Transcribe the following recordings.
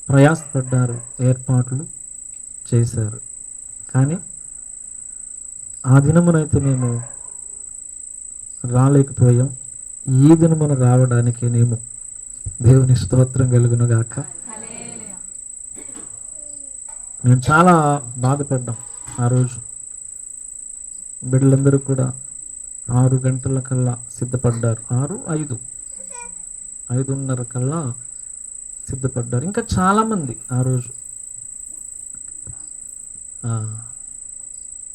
ప్రయాసపడ్డారు, ఏర్పాట్లు చేశారు. కానీ ఆ దినమునైతే మేము రాలేకపోయాం. ఈ దినమున రావడానికి నేను దేవుని స్తోత్రం కలుగునుగాక. మేము చాలా బాధపడ్డాం ఆ రోజు. బిడ్డలందరూ కూడా 6 గంటల కల్లా సిద్ధపడ్డారు. 5:30 కల్లా సిద్ధపడ్డారు. ఇంకా చాలామంది ఆ రోజు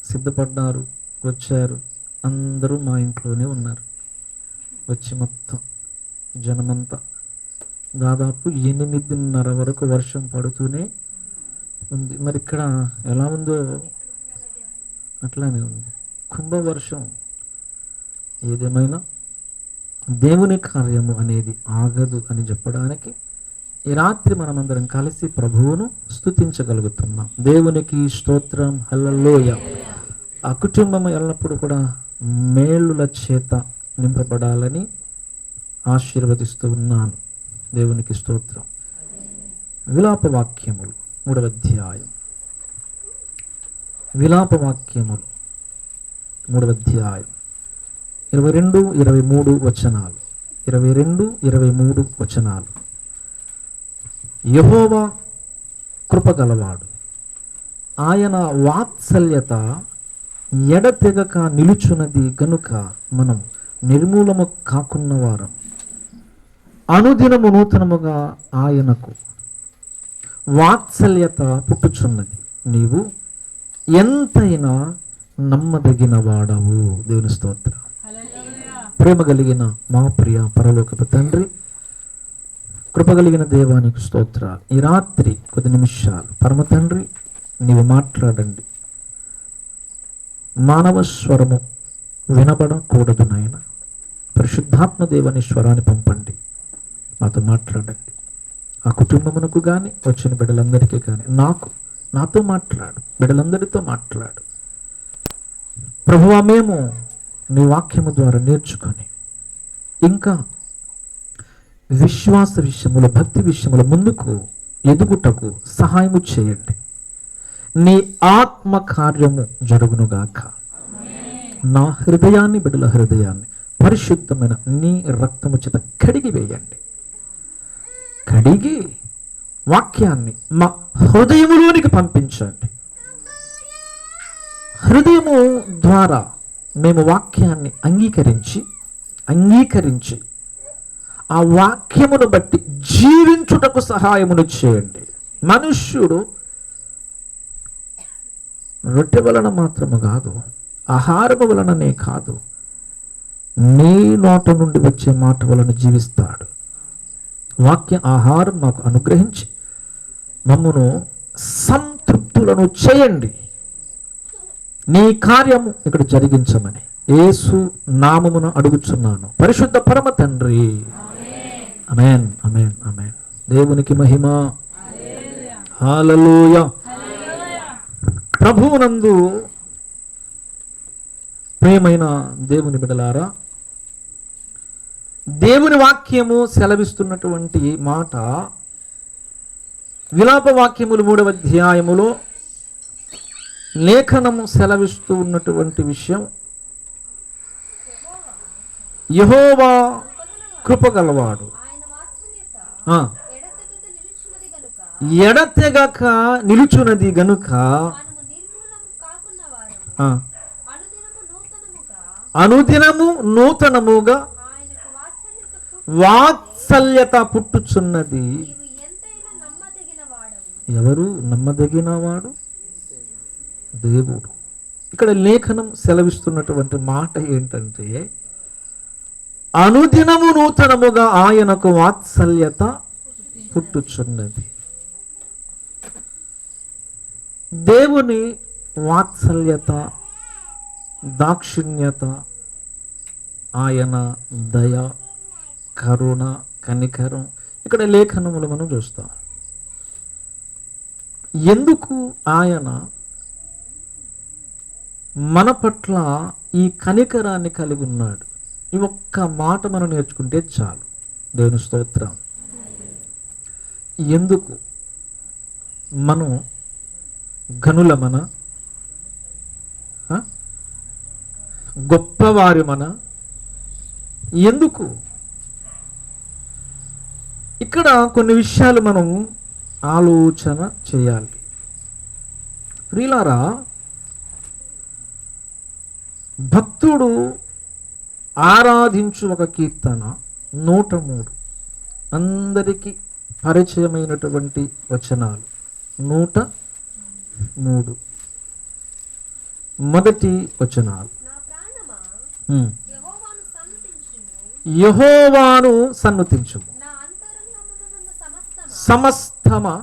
సిద్ధపడ్డారు, వచ్చారు. అందరూ మా ఇంట్లోనే ఉన్నారు. వచ్చి మొత్తం జనమంతా దాదాపు 8:30 వరకు వర్షం పడుతూనే ఉంది. మరి ఇక్కడ ఎలా ఉందో అట్లానే ఉంది, కుంభవర్షం. ఏదేమైనా దేవుని కార్యము అనేది ఆగదు అని చెప్పడానికి ఈ రాత్రి మనమందరం కలిసి ప్రభువును స్తుతించగలుగుతున్నాం. దేవునికి స్తోత్రం, హల్లెలూయా. ఆ కుటుంబం ఎల్లప్పుడూ కూడా మేలుల చేత నింపబడాలని ఆశీర్వదిస్తూ ఉన్నాను. దేవునికి స్తోత్రం. విలాప వాక్యములు 3వ అధ్యాయం. విలాప వాక్యములు 3వ అధ్యాయం 22-23 వచనాలు. 22-23 వచనాలు. యెహోవా కృపగలవాడు, ఆయన వాత్సల్యత ఎడతెగక నిలుచున్నది గనుక మనం నిర్మూలము కాకున్నవారం. అనుదినము నూతనముగా ఆయనకు వాత్సల్యత పుట్టుచున్నది. నీవు ఎంతైనా నమ్మదగిన వాడవు. దేవుని స్తోత్రం. ప్రేమ కలిగిన మా ప్రియ పరలోకపు తండ్రి, కృపగలిగిన దేవానికి స్తోత్రాలు. ఈ రాత్రి కొద్ది నిమిషాలు పరమ తండ్రి నీవు మాట్లాడండి. మానవ స్వరము వినబడకూడదు నాయన. పరిశుద్ధాత్మ దేవుని స్వరాన్ని పంపండి, మాతో మాట్లాడండి. ఆ కుటుంబమునకు కానీ వచ్చిన బిడ్డలందరికీ కానీ నాతో మాట్లాడు, బిడ్డలందరితో మాట్లాడు ప్రభువా. మేము నీ వాక్యము ద్వారా నేర్చుకొని ఇంకా విశ్వాస విషయములు, భక్తి విషయములు ముందుకు ఎదుగుటకు సహాయము చేయండి. నీ ఆత్మ కార్యము జరుగునుగాక. నా హృదయాన్ని, బిడ్డల హృదయాన్ని పరిశుద్ధమైన నీ రక్తము చేత కడిగి వేయండి. కడిగి వాక్యాన్ని మా హృదయములోనికి పంపించండి. హృదయము ద్వారా మేము వాక్యాన్ని అంగీకరించి ఆ వాక్యమును బట్టి జీవించుటకు సహాయమును చేయండి. మనుష్యుడు రొట్టె వలన మాత్రము కాదు, ఆహారము వలననే కాదు, నీ నోట నుండి వచ్చే మాట వలన జీవిస్తాడు. వాక్య ఆహారం మాకు అనుగ్రహించి మమ్మను సంతృప్తులను చేయండి. నీ కార్యము ఇక్కడ జరిగించమని యేసు నామమున అడుగుచున్నాను, పరిశుద్ధ పరమ తండ్రి. ఆమేన్, ఆమేన్, ఆమేన్. దేవునికి మహిమ. హల్లెలూయా. ప్రభువునందు ప్రియమైన దేవుని బిడ్డలారా, దేవుని వాక్యము సెలవిస్తున్నటువంటి మాట విలాప వాక్యములు 3వ అధ్యాయములో లేఖనము సెలవిస్తూ ఉన్నటువంటి విషయం, యెహోవా కృపగలవాడు, ఎడతెగక నిలుచున్నది గనుక అనుదినము నూతనముగా వాత్సల్యత పుట్టుచున్నది. ఎవరు నమ్మదగిన వాడు? దేవుడు. ఇక్కడ లేఖనం సెలవిస్తున్నటువంటి మాట ఏంటంటే, అనుదినము నూతనముగా ఆయనకు వాత్సల్యత పుట్టుచున్నది. దేవుని వాత్సల్యత, దాక్షిణ్యత, ఆయన దయ, కరుణ, కనికరం ఇక్కడ లేఖనములు మనం చూస్తాం. ఎందుకు ఆయన మన పట్ల ఈ కనికరాన్ని కలిగి ఉన్నాడు? ఈ ఒక్క మాట మనం నేర్చుకుంటే చాలు. దేవుని స్తోత్రం. ఎందుకు మనం ఘనులమన, గొప్పవారి మన? ఎందుకు? ఇక్కడ కొన్ని విషయాలు మనం ఆలోచన చేయాలి. ప్రియులారా, భక్తుడు ఆరాధించు ఒక కీర్తన 103, అందరికీ పరిచయమైనటువంటి వచనాలు. 103 మొదటి వచనాలు. యెహోవాను సన్నుతించుము, సమస్తమా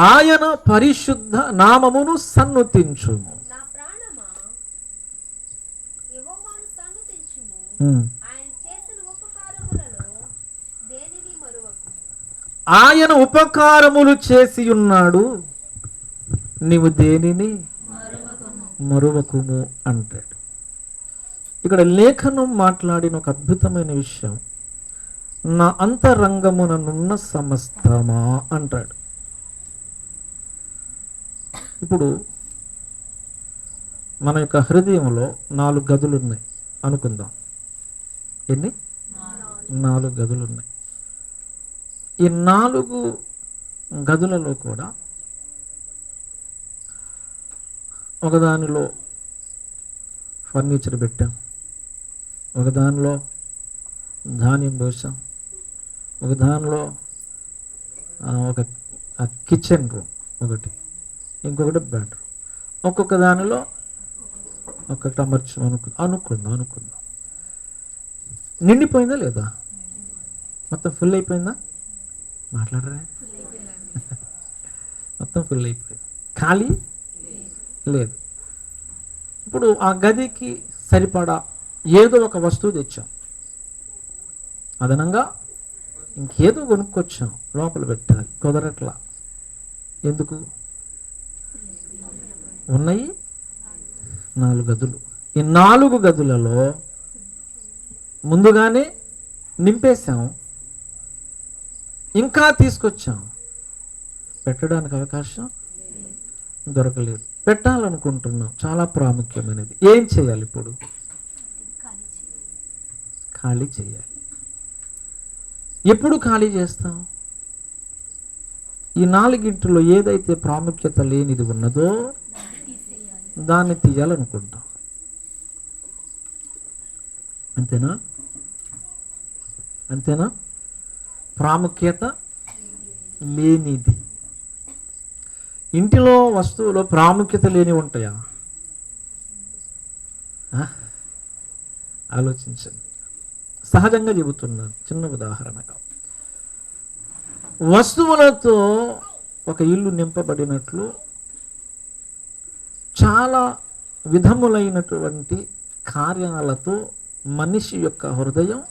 ఆయన పరిశుద్ధ నామమును సన్నుతించుము. ఆయన ఉపకారములు చేసి ఉన్నాడు, నీవు దేనిని మరువకుము అంటాడు. ఇక్కడ లేఖనం మాట్లాడిన ఒక అద్భుతమైన విషయం, నా అంతరంగముననున్న సమస్తమా అంటాడు. ఇప్పుడు మన యొక్క హృదయంలో 4 గదులు ఉన్నాయి అనుకుందాం. ఎన్ని? 4 గదులు ఉన్నాయి. ఈ 4 గదులలో కూడా ఒకదానిలో ఫర్నిచర్ పెట్టాం, ఒకదానిలో ధాన్యం పోసాం, ఒకదానిలో ఒక కిచెన్ రూమ్ ఒకటి, ఇంకొకటి బెడ్రూమ్, ఒక్కొక్క దానిలో ఒకటి అమర్చం అనుకుందాం. నిండిపోయిందా లేదా? మొత్తం ఫుల్ అయిపోయిందా? మాట్లాడరా? మొత్తం ఫుల్ అయిపోయింది, ఖాళీ లేదు. ఇప్పుడు ఆ గదికి సరిపడా ఏదో ఒక వస్తువు తెచ్చాం, అదనంగా ఇంకేదో కొనుక్కొచ్చాం, లోపల పెట్టాలి, కుదరట్లా. ఎందుకు? ఉన్నాయి 4 గదులు. ఈ 4 గదులలో ముందుగానే నింపేశాం, ఇంకా తీసుకొచ్చాం, పెట్టడానికి అవకాశం దొరకలేదు. పెట్టాలనుకుంటున్నాం, చాలా ప్రాముఖ్యమైనది. ఏం చేయాలి? ఇప్పుడు ఖాళీ చేయాలి. ఎప్పుడు ఖాళీ చేస్తాం? ఈ 4గింటిలో ఏదైతే ప్రాముఖ్యత లేనిది ఉన్నదో దాన్ని తీయాలనుకుంటాం. అంతేనా? ప్రాముఖ్యత లేనిది. ఇంటిలో వస్తువులో ప్రాముఖ్యత లేని ఉంటాయా? ఆలోచించండి. సహజంగా చెబుతున్నాను, చిన్న ఉదాహరణగా. వస్తువులతో ఒక ఇల్లు నింపబడినట్లు చాలా విధములైనటువంటి కార్యాలతో మనిషి యొక్క హృదయం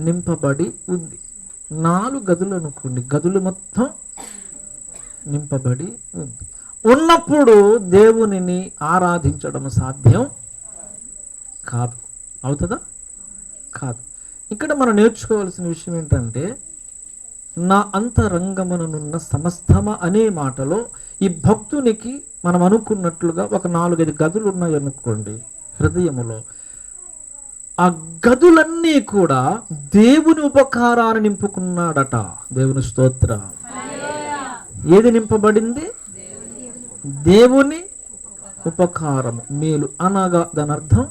నింపబడి ఉంది. 4 గదులు అనుకోండి, గదులు మొత్తం నింపబడి ఉంది. ఉన్నప్పుడు దేవునిని ఆరాధించడం సాధ్యం కాదు. అవుతుందా? కాదు. ఇక్కడ మనం నేర్చుకోవాల్సిన విషయం ఏంటంటే, నా అంతరంగముననున్న సమస్తమ అనే మాటలో ఈ భక్తునికి మనం అనుకున్నట్లుగా ఒక 4-5 గదులు ఉన్నాయనుకోండి హృదయములో. ఆ గదులన్నీ కూడా దేవుని ఉపకారాన్ని నింపుకున్నాడట. దేవుని స్తోత్రం. ఏది నింపబడింది? దేవుని ఉపకారము, మేలు అనగా దాని అర్థం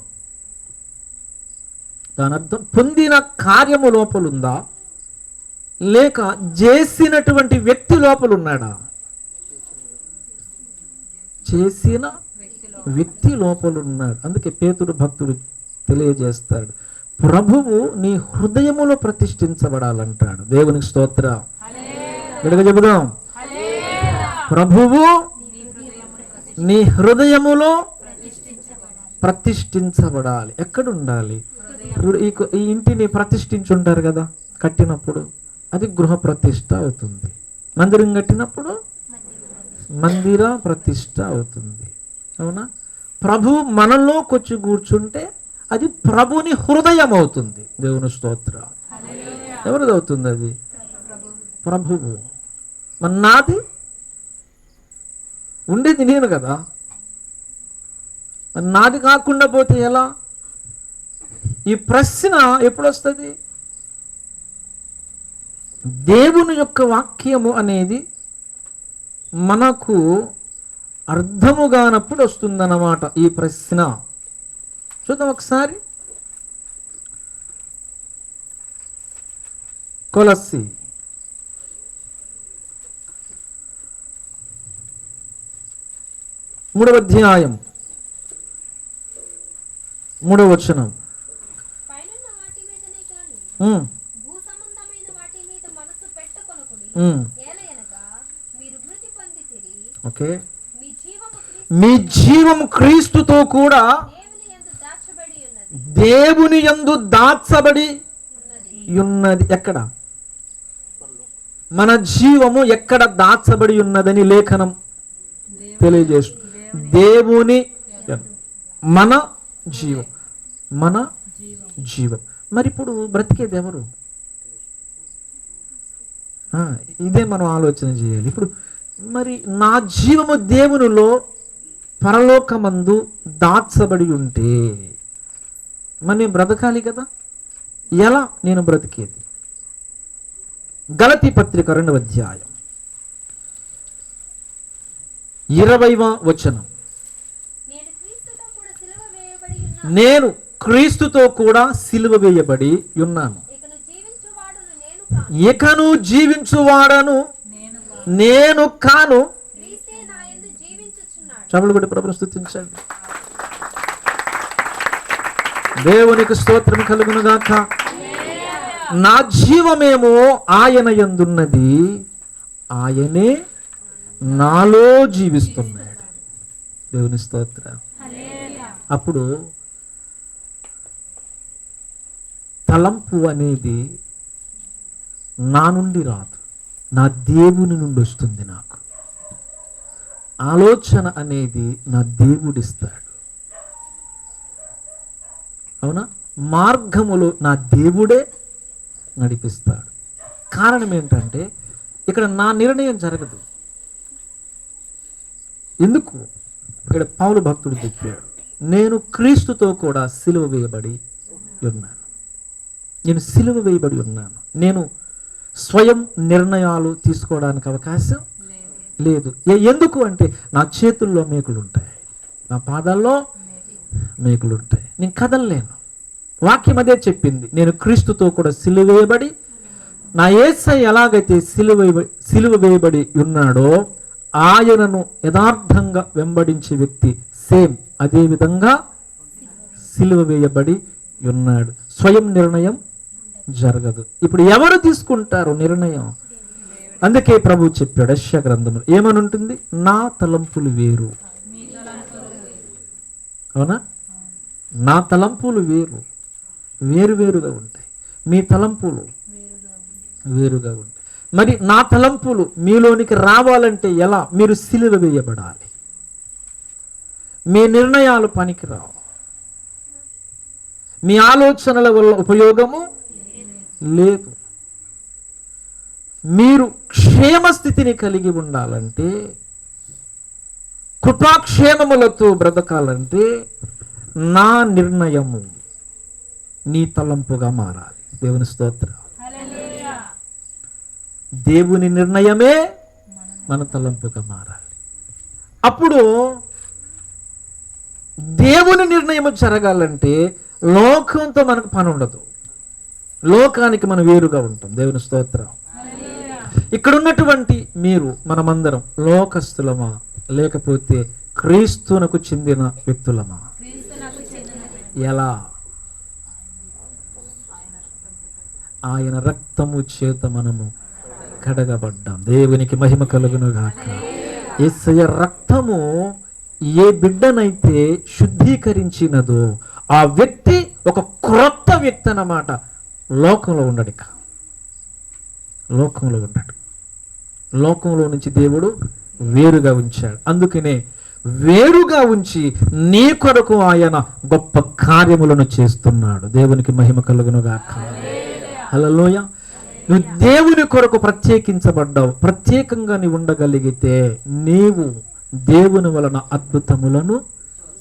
పొందిన కార్యము లోపలుందా, లేక చేసినటువంటి వ్యక్తి లోపలున్నాడా? చేసిన వ్యక్తి లోపలున్నాడు. అందుకే పేతురు భక్తుడు తెలియజేస్తాడు, ప్రభువు నీ హృదయములో ప్రతిష్ఠించబడాలంటాడు. దేవునికి స్తోత్రం. వెలుగు చెబుదాం, ప్రభువు నీ హృదయములో ప్రతిష్ఠించబడాలి. ఎక్కడుండాలి? ఈ ఇంటిని ప్రతిష్ఠించుంటారు కదా కట్టినప్పుడు, అది గృహ ప్రతిష్ఠ అవుతుంది. మందిరం కట్టినప్పుడు మందిర ప్రతిష్ఠ అవుతుంది. అవునా? ప్రభు మనలోకి వచ్చి కూర్చుంటే అది ప్రభుని హృదయం అవుతుంది. దేవుని స్తోత్రం. ఎవరిది అవుతుంది? అది ప్రభువు. మరి నాది ఉండేది నేను కదా, మరి నాది కాకుండా పోతే ఎలా? ఈ ప్రశ్న ఎప్పుడు వస్తుంది? దేవుని యొక్క వాక్యము అనేది మనకు అర్థము కానప్పుడు వస్తుందన్నమాట ఈ ప్రశ్న. చూద్దాం ఒకసారి. కొలస్సీ 3వ అధ్యాయం 3వ వచనం. ఓకే, మీ జీవము క్రీస్తుతో కూడా దేవుని యందు దాచబడి ఉన్నది. ఎక్కడ? మన జీవము ఎక్కడ దాచబడి ఉన్నదని లేఖనం తెలియజేస్తుంది. దేవుని మన జీవం, మన జీవం. మరి ఇప్పుడు బ్రతికేది ఎవరు? ఇదే మనం ఆలోచన చేయాలి. ఇప్పుడు మరి నా జీవము దేవునిలో పరలోకమందు దాచబడి ఉంటే మరి నేను బ్రతకాలి కదా. ఎలా నేను బ్రతికేది? గలతీ పత్రిక 2వ అధ్యాయం 20వ వచనం. నేను క్రీస్తుతో కూడా సిలువ వేయబడి ఉన్నాను, ఇకను జీవించువాడను నేను కాను. చపలు కొట్టి ప్రభువును స్తుతించండి. దేవునికి స్తోత్రం కలుగును గాక. నా జీవమేమో ఆయన యందున్నది, ఆయనే నాలో జీవిస్తున్నాడు. దేవుని స్తోత్రం. అప్పుడు తలంపు అనేది నా నుండి రాదు, నా దేవుని నుండి వస్తుంది. నాకు ఆలోచన అనేది నా దేవుడిస్తాడు. అవునా? మార్గములో నా దేవుడే నడిపిస్తాడు. కారణం ఏంటంటే ఇక్కడ నా నిర్ణయం జరగదు. ఎందుకు? ఇక్కడ పౌలు భక్తుడు చెప్పాడు, నేను క్రీస్తుతో కూడా సిలువ వేయబడి ఉన్నాను. నేను సిలువ వేయబడి ఉన్నాను. నేను స్వయం నిర్ణయాలు తీసుకోవడానికి అవకాశం లేదు. ఎందుకు అంటే నా చేతుల్లో మేకులు ఉంటాయి, నా పాదాల్లో మేకులు ఉంటాయి, నేను కదలలేను. వాక్యం అదే చెప్పింది, నేను క్రీస్తుతో కూడా సిలువ వేయబడి. నా యేసయ్య ఎలాగైతే సిలువ వేయబడి ఉన్నాడో ఆయనను యథార్థంగా వెంబడించే వ్యక్తి సేమ్ అదే విధంగా సిలువ వేయబడి ఉన్నాడు. స్వయం నిర్ణయం జరగదు. ఇప్పుడు ఎవరు తీసుకుంటారు నిర్ణయం? అందుకే ప్రభు చెప్పాడు యెషయా గ్రంథంలో ఏమని ఉంటుంది? నా తలంపులు వేరు. అవునా? నా తలంపులు వేరు, వేరువేరుగా ఉంటాయి. మీ తలంపులు వేరుగా ఉంటాయి. మరి నా తలంపులు మీలోనికి రావాలంటే ఎలా? మీరు సిలువ వేయబడాలి. మీ నిర్ణయాలు పనికిరావు, మీ ఆలోచనల వల్ల ఉపయోగము లేదు. మీరు క్షేమస్థితిని కలిగి ఉండాలంటే, కృపాక్షేమములతో బ్రతకాలంటే నా నిర్ణయము నీ తలంపుగా మారాలి. దేవుని స్తోత్రం. దేవుని నిర్ణయమే మన తలంపుగా మారాలి. అప్పుడు దేవుని నిర్ణయం జరగాలంటే లోకంతో మనకు పని ఉండదు. లోకానికి మనం వేరుగా ఉంటాం. దేవుని స్తోత్రం. ఇక్కడ ఉన్నటువంటి మీరు మనమందరం లోకస్తులమా లేకపోతే క్రీస్తునకు చెందిన వ్యక్తులమా? ఎలా? ఆయన రక్తము చేత మనము కడగబడ్డాం. దేవునికి మహిమ కలుగును గాక. యేసయ్య రక్తము ఏ బిడ్డనైతే శుద్ధీకరించినదో ఆ వ్యక్తి ఒక క్రొత్త వ్యక్తి అన్నమాట. లోకంలో ఉండడు, లోకంలో ఉండడు. లోకంలో నుంచి దేవుడు వేరుగా ఉంచాడు. అందుకనే వేరుగా ఉంచి నీ కొరకు ఆయన గొప్ప కార్యములను చేస్తున్నాడు. దేవునికి మహిమ కలుగును గాక. హల్లెలూయా. నువ్వు దేవుని కొరకు ప్రత్యేకించబడ్డావు. ప్రత్యేకంగా నీవు ఉండగలిగితే నీవు దేవుని వలన అద్భుతములను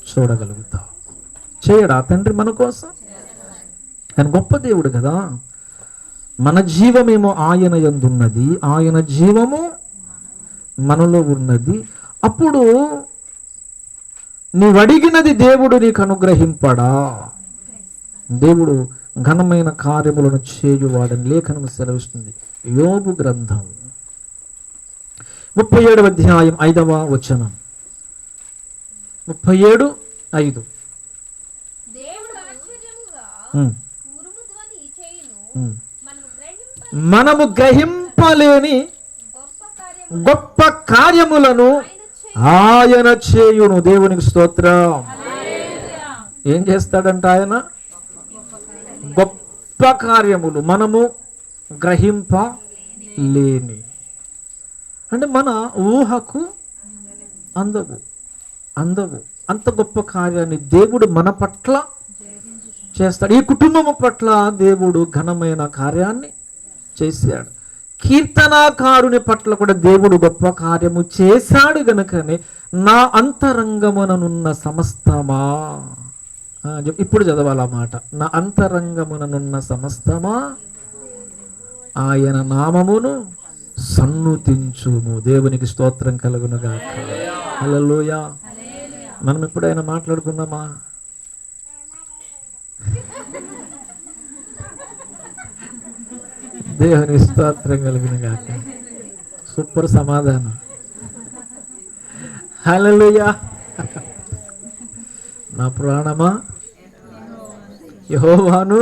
చూడగలుగుతావు. చేయడా తండ్రి మన కోసం? ఆయన గొప్ప దేవుడు కదా. మన జీవమేమో ఆయన యందున్నది, ఆయన జీవము మనలో ఉన్నది. అప్పుడు నీవడిగినది దేవుడు నీకు అనుగ్రహింపడా? దేవుడు ఘనమైన కార్యములను చేయువాడని లేఖనము సెలవిస్తుంది. యోబు గ్రంథం 37వ అధ్యాయం 5వ వచనం. 37:5. మనము గ్రహింపలేని గొప్ప కార్యములను ఆయన చేయును. దేవునికి స్తోత్రం. ఏం చేస్తాడంట ఆయన? గొప్ప కార్యములు మనము గ్రహింపలేని, అంటే మన ఊహకు అందవు. అంత గొప్ప కార్యాన్ని దేవుడు మన పట్ల చేస్తాడు. ఈ కుటుంబము పట్ల దేవుడు ఘనమైన కార్యాన్ని చేశాడు. కీర్తనాకారుని పట్ల కూడా దేవుడు గొప్ప కార్యము చేశాడు. గనుకనే నా అంతరంగముననున్న సమస్తమా, ఇప్పుడు చదవాలన్నమాట. నా అంతరంగముననున్న సమస్తమా ఆయన నామమును సన్నుతించుము. దేవునికి స్తోత్రం కలుగునుగాక. హల్లెలూయా. మనం ఎప్పుడైనా మాట్లాడుకుందామా? దేవుని స్తోత్రం కలుగునుగాక. సూపర్ సమాధానం. హల్లెలూయా. నా ప్రాణమా యెహోవాను.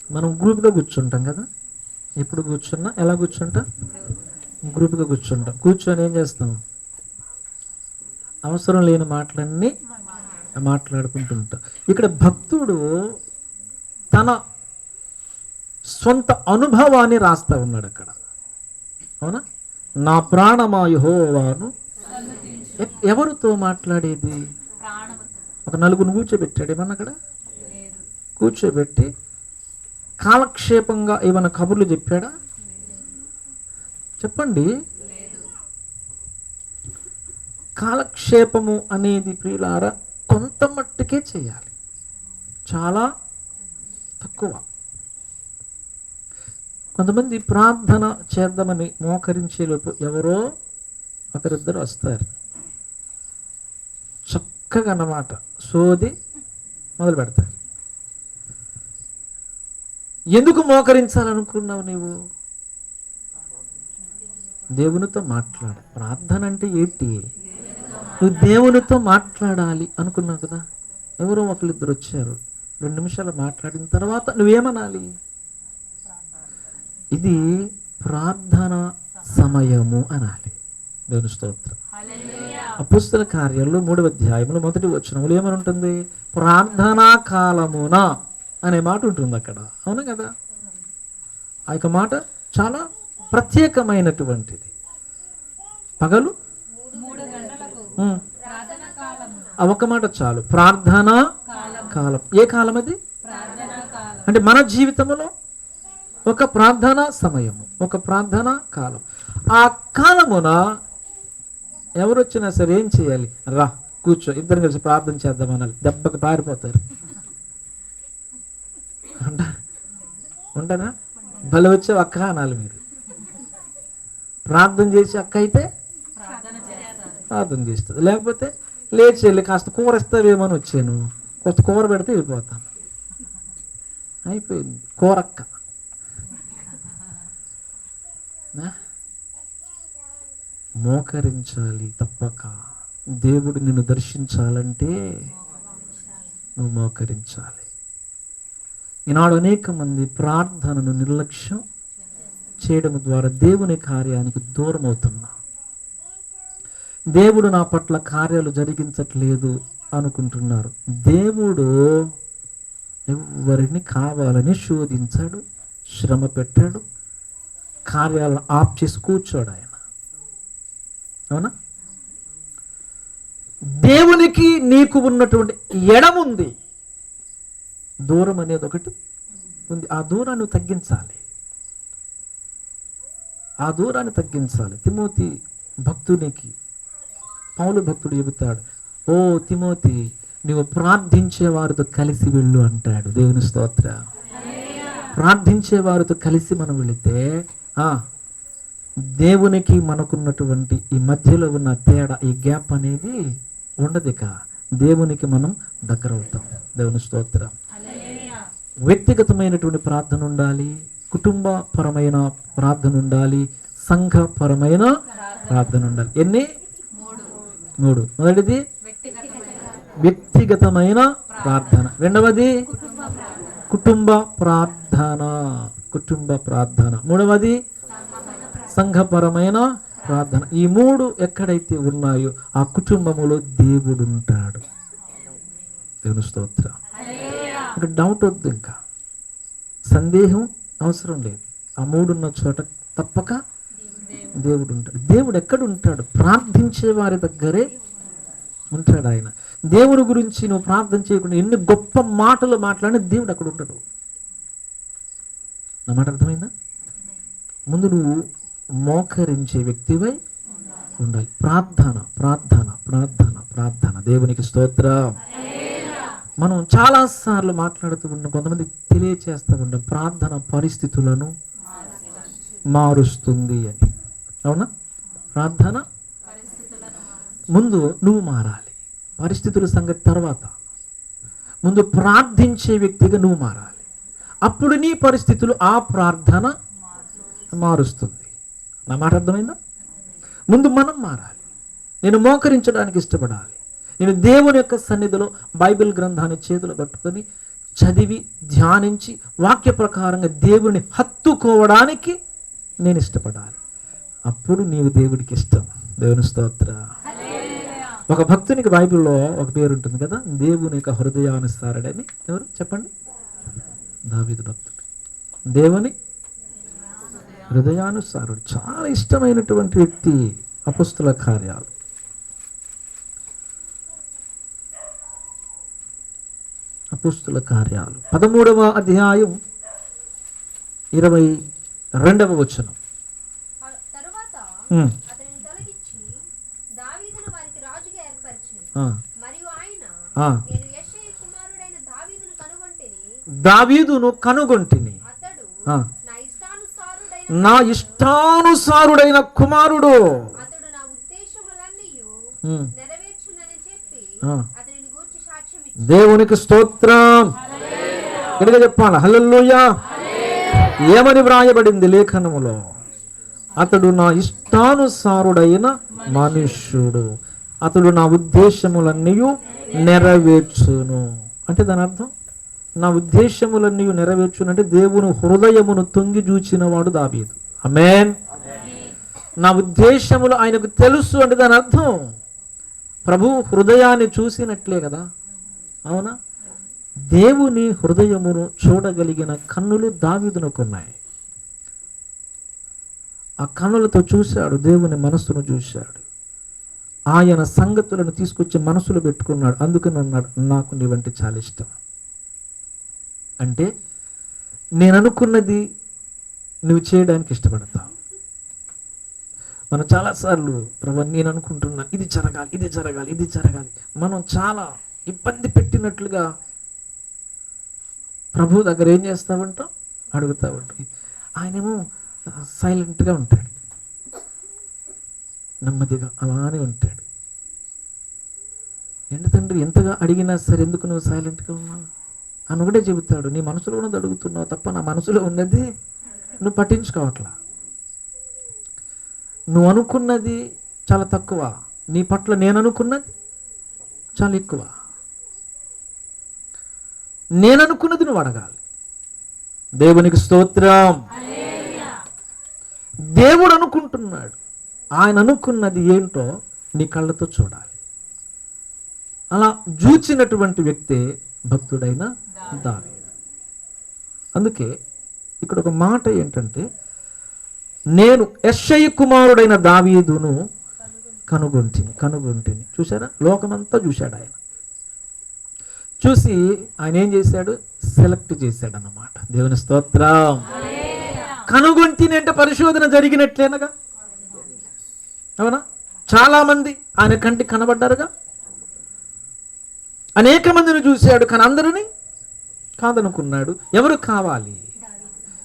మనం గ్రూప్గా కూర్చుంటాం కదా. ఎప్పుడు కూర్చున్నా ఎలా కూర్చుంటాం? గ్రూప్గా కూర్చుంటాం. కూర్చొని ఏం చేస్తాం? అవసరం లేని మాటలన్నీ మాట్లాడుకుంటుంటాం. ఇక్కడ భక్తుడు తన సొంత అనుభవాన్ని రాస్తా ఉన్నాడు అక్కడ. అవునా? నా ప్రాణమా యెహోవాను. ఎవరితో మాట్లాడేది? ఒక నలుగురు కూర్చోబెట్టాడు. ఏమన్నా అక్కడ కూర్చోబెట్టి కాలక్షేపంగా ఏమైనా కబుర్లు చెప్పాడా? చెప్పండి. కాలక్షేపము అనేది ప్రియులారా కొంత మట్టుకే చేయాలి, చాలా తక్కువ. కొంతమంది ప్రార్థన చేద్దామని మోకరించేలోపు ఎవరో ఒకరిద్దరు వస్తారు. చక్కగా అన్నమాట సోది మొదలు పెడతారు. ఎందుకు మోకరించాలనుకున్నావు నీవు? దేవునితో మాట్లాడ. ప్రార్థన అంటే ఏంటి? నువ్వు దేవునితో మాట్లాడాలి అనుకున్నావు కదా. ఎవరో ఒకరిద్దరు వచ్చారు, 2 నిమిషాలు మాట్లాడిన తర్వాత నువ్వేమనాలి? ఇది ప్రార్థన సమయము అనాలి. దేవుని స్తోత్రం. అపోస్తల కార్యాల్లో 3వ అధ్యాయంలో 1వ వచనంలో ఏమని ఉంటుంది? ప్రార్థనా కాలమున అనే మాట ఉంటుంది అక్కడ. అవును కదా. ఆ యొక్క మాట చాలా ప్రత్యేకమైనటువంటిది. పగలు 3 గంటలకు ఆ ఒక్క మాట చాలు. ప్రార్థనా కాలం. ఏ కాలం అది? అంటే మన జీవితంలో ఒక ప్రార్థనా సమయము, ఒక ప్రార్థనా కాలం. ఆ కాలమున ఎవరు వచ్చినా సరే ఏం చేయాలి? రా కూర్చో, ఇద్దరు కలిసి ప్రార్థన చేద్దామనాలి. దెబ్బకి పారిపోతారు. ఉండదా? బలి వచ్చే అక్క అనాలి. మీరు ప్రార్థన చేసి అక్క అయితే ప్రార్థన చేస్తుంది. లేకపోతే లేచి వెళ్ళి కాస్త కూర ఇస్తావేమని వచ్చాను, కొత్త కూర పెడితే వెళ్ళిపోతాను. అయిపోయింది కూరక్క. మోకరించాలి తప్పక. దేవుడు నిన్ను దర్శించాలంటే నువ్వు మోకరించాలి. ఈనాడు అనేక మంది ప్రార్థనను నిర్లక్ష్యం చేయడం ద్వారా దేవుని కార్యానికి దూరం అవుతున్నా. దేవుడు నా పట్ల కార్యాలు జరిగించట్లేదు అనుకుంటున్నారు. దేవుడు ఎవరిని కావాలని శోధించాడు, శ్రమ పెట్టాడు, కార్యాలను ఆఫ్ చేసి కూర్చోడు ఆయన. అవునా? దేవునికి నీకు ఉన్నటువంటి ఎడముంది, దూరం అనేది ఒకటి ఉంది. ఆ దూరాన్ని తగ్గించాలి, ఆ దూరాన్ని తగ్గించాలి. తిమోతి భక్తునికి పౌలు భక్తుడు చెబుతాడు, ఓ తిమోతి, నువ్వు ప్రార్థించే వారితో కలిసి వెళ్ళు అంటాడు. దేవుని స్తోత్ర. ప్రార్థించే వారితో కలిసి మనం వెళితే దేవునికి మనకున్నటువంటి ఈ మధ్యలో ఉన్న తేడా, ఈ గ్యాప్ అనేది ఉండదు. ఇక దేవునికి మనం దగ్గర అవుతాం. దేవుని స్తోత్రం. వ్యక్తిగతమైనటువంటి ప్రార్థన ఉండాలి, కుటుంబపరమైన ప్రార్థన ఉండాలి, సంఘపరమైన ప్రార్థన ఉండాలి. ఎన్ని? మూడు. మొదటిది వ్యక్తిగతమైన ప్రార్థన, రెండవది కుటుంబ ప్రార్థన, కుటుంబ ప్రార్థన, మూడవది సంఘపరమైన ప్రార్థన. ఈ మూడు ఎక్కడైతే ఉన్నాయో ఆ కుటుంబములో దేవుడు ఉంటాడు. దేవుని స్తోత్రం. ఇంకా డౌట్ వద్దు, ఇంకా సందేహం అవసరం లేదు. ఆ మూడున్న చోట తప్పక దేవుడు ఉంటాడు. దేవుడు ఎక్కడ ఉంటాడు? ప్రార్థించే వారి దగ్గరే ఉంటాడు ఆయన. దేవుడి గురించి నువ్వు ప్రార్థన చేయకుండా ఎన్ని గొప్ప మాటలు మాట్లాడినా దేవుడు అక్కడ ఉంటాడు. నా మాట అర్థమైందా? ముందు నువ్వు మోకరించే వ్యక్తివై ఉండాలి. ప్రార్థన ప్రార్థన ప్రార్థన ప్రార్థన. దేవునికి స్తోత్రం. మనం చాలాసార్లు మాట్లాడుతూ ఉంటాం, కొంతమంది తెలియచేస్తూ ఉంటాం, ప్రార్థన పరిస్థితులను మారుస్తుంది అని. అవునా? ప్రార్థన ముందు నువ్వు మారాలి, పరిస్థితుల సంగతి తర్వాత. ముందు ప్రార్థించే వ్యక్తిగా నువ్వు మారాలి, అప్పుడు నీ పరిస్థితులు ఆ ప్రార్థన మారుస్తుంది. నా మాట అర్థమైందా? ముందు మనం మారాలి. నేను మోకరించడానికి ఇష్టపడాలి. నేను దేవుని యొక్క సన్నిధిలో బైబిల్ గ్రంథాన్ని చేతులు పట్టుకొని చదివి ధ్యానించి వాక్య ప్రకారంగా దేవుని హత్తుకోవడానికి నేను ఇష్టపడాలి. అప్పుడు నీవు దేవుడికి ఇష్టం. దేవుని స్తోత్ర. ఒక భక్తునికి బైబిల్లో ఒక పేరు ఉంటుంది కదా, దేవుని యొక్క హృదయానుసారుడని. ఎవరు చెప్పండి? దావీదు భక్తుడు. దేవుని హృదయానుసారుడు, చాలా ఇష్టమైనటువంటి వ్యక్తి. అపొస్తలుల కార్యాలు అపొస్తలుల కార్యాలు 13వ అధ్యాయం 22వ వచనం. తరువాత అతనిని తొలగించి దావీదును వారికి రాజుగా ఏర్పరిచెను. మరియు ఆయన, నేను యెషయి కుమారుడైన దావీదును కనుగొంటిని, అతడు నా ఇష్టానుసారుడైన కుమారుడు, అతడు నా ఉద్దేశములన్నీయు ఉమ్, నెరవేర్చునని చెప్పి ఆ. అతనిని గూర్చి సాక్ష్యం ఇచ్చాడు. దేవునికి స్తోత్రం. గట్టిగా చెప్పాలి హల్లెలూయా. ఏమని వ్రాయబడింది లేఖనములో? అతడు నా ఇష్టానుసారుడైన మనుష్యుడు, అతడు నా ఉద్దేశములన్నీ నెరవేర్చును. అంటే దాని అర్థం, నా ఉద్దేశములన్నీ నెరవేర్చును అంటే దేవుని హృదయమును తొంగి చూచిన వాడు దావీదు. ఆమేన్. నా ఉద్దేశములు ఆయనకు తెలుసు అంటే దాని అర్థం ప్రభు హృదయాన్ని చూసినట్లే కదా. అవునా? దేవుని హృదయమును చూడగలిగిన కన్నులు దావీదునకున్నాయి. ఆ కన్నులతో చూశాడు, దేవుని మనస్సును చూశాడు, ఆయన సంగతులను తీసుకొచ్చి మనసులో పెట్టుకున్నాడు. అందుకని అన్నాడు, నాకు నీ వంటి చాలా ఇష్టం. అంటే నేను అనుకున్నది నువ్వు చేయడానికి ఇష్టపడతావు. మనం చాలాసార్లు ప్రభు నేను అనుకుంటున్నా ఇది జరగాలి, ఇది జరగాలి, ఇది జరగాలి, మనం చాలా ఇబ్బంది పెట్టినట్లుగా ప్రభు దగ్గర ఏం చేస్తామంటాం, అడుగుతా ఉంటాం. ఆయనేమో సైలెంట్గా ఉంటాడు, నెమ్మదిగా అలానే ఉంటాడు. ఏంటి తండ్రి ఎంతగా అడిగినా సరే ఎందుకు నువ్వు సైలెంట్గా ఉన్నావు అని ఒకటే చెబుతాడు. నీ మనసులో ఉన్నది అడుగుతున్నావు తప్ప నా మనసులో ఉన్నది నువ్వు పట్టించుకోవట్లా. నువ్వు అనుకున్నది చాలా తక్కువ, నీ పట్ల నేను అనుకున్నది చాలా ఎక్కువ. నేను అనుకున్నది నువ్వు అడగాలి. దేవునికి స్తోత్రం. దేవుడు అనుకుంటున్నాడు, ఆయన అనుకున్నది ఏంటో నీ కళ్ళతో చూడాలి. అలా చూచినటువంటి వ్యక్తే భక్తుడైన దావీదు. అందుకే ఇక్కడ ఒక మాట ఏంటంటే, నేను యెషయి కుమారుడైన దావీదును కనుగొంటిని. చూసారా? లోకమంతా చూశాడు ఆయన. చూసి ఆయన ఏం చేశాడు, సెలెక్ట్ చేశాడు అన్నమాట. దేవుని స్తోత్రం. కనుగొంటిని అంటే పరిశోధన జరిగినట్లేనగా, అవునా? చాలా మంది ఆయన కంటికి కనబడ్డారుగా, అనేక మందిని చూశాడు, కానీ అందరినీ కాదనుకున్నాడు. ఎవరు కావాలి,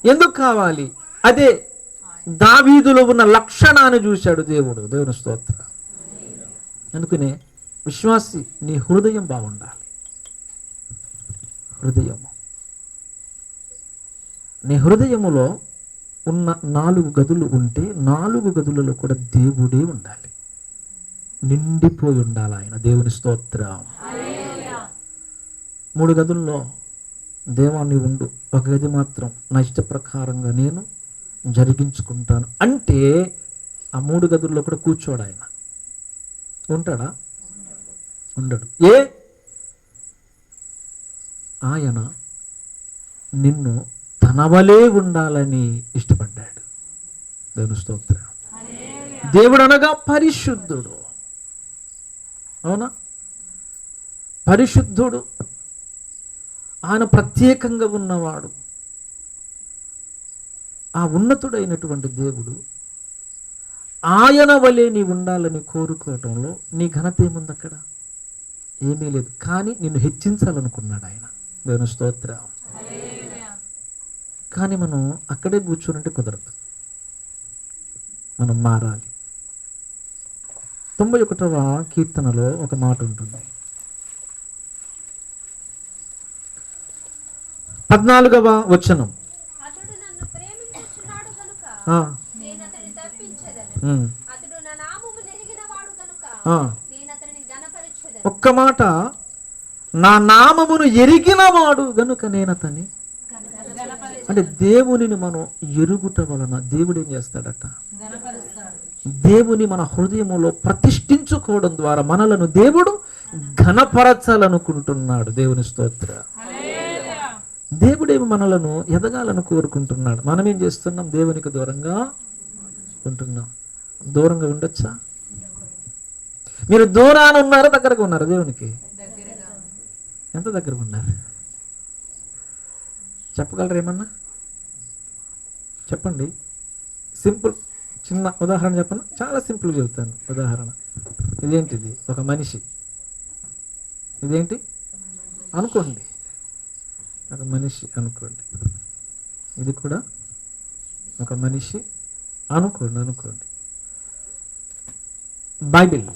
ఎందుకు కావాలి? అదే దావీదులో ఉన్న లక్షణాన్ని చూశాడు దేవుడు. దేవుని స్తోత్రం. అందుకనే విశ్వాసి నీ హృదయం బాగుండాలి. హృదయము, నీ హృదయములో ఉన్న 4 గదులు ఉంటే 4 గదులలో కూడా దేవుడే ఉండాలి, నిండిపోయి ఉండాలి ఆయన. దేవుని స్తోత్రం. 3 గదుల్లో దేవాన్ని ఉండు, ఒక గది మాత్రం నా ఇష్ట ప్రకారంగా నేను జరిగించుకుంటాను అంటే ఆ 3 గదుల్లో కూడా కూర్చోడు ఆయన. ఉంటాడా? ఉండడు. ఆయన నిన్ను తన వలే ఉండాలని ఇష్టపడ్డాడు. దేవుని స్తోత్రం. దేవుడు అనగా పరిశుద్ధుడు, అవునా? పరిశుద్ధుడు, ఆయన ప్రత్యేకంగా ఉన్నవాడు. ఆ ఉన్నతుడైనటువంటి దేవుడు ఆయన వలె నీ ఉండాలని కోరుకోవటంలో నీ ఘనత ఏముంది? అక్కడ ఏమీ లేదు. కానీ నిన్ను హెచ్చించాలనుకున్నాడు ఆయన. దేవుని స్తోత్రం. కానీ మనం అక్కడే కూర్చోనంటే కుదరదు, మనం మారాలి. 91వ కీర్తనలో ఒక మాట ఉంటుంది, 14వ వచనం. అతడు నన్ను ప్రేమించుచున్నాడు గనుక ఆ, నేను అతనిని తప్పించెదను. ఉమ్, అతడు నా నామము నెరిగిన వాడు గనుక ఆ. నేను అతనిని ఘనపరచెదను. ఒక్క మాట, నా నామమును ఎరిగిన వాడు గనుక నేను అతన్ని. అంటే దేవునిని మనం ఎరుగుట వలన దేవుడు ఏం చేస్తాడట? దేవుని మన హృదయములో ప్రతిష్ఠించుకోవడం ద్వారా మనలను దేవుడు ఘనపరచాలనుకుంటున్నాడు. దేవుని స్తోత్ర. దేవుడేమి మనలను ఎదగాలని కోరుకుంటున్నాడు. మనం ఏం చేస్తున్నాం? దేవునికి దూరంగా ఉంటున్నాం. దూరంగా ఉండొచ్చా? మీరు దూరాన ఉన్నారా, దగ్గరగా ఉన్నారా? దేవునికి ఎంత దగ్గరగా ఉన్నారు చెప్పగలరు? ఏమన్నా చెప్పండి. సింపుల్ చిన్న ఉదాహరణ చెప్పను, చాలా సింపుల్గా చెబుతాను ఉదాహరణ. ఇదేంటిది? ఒక మనిషి. ఇదేంటి అనుకోండి, ఒక మనిషి అనుకోండి. ఇది కూడా ఒక మనిషి అనుకోండి. బైబిల్,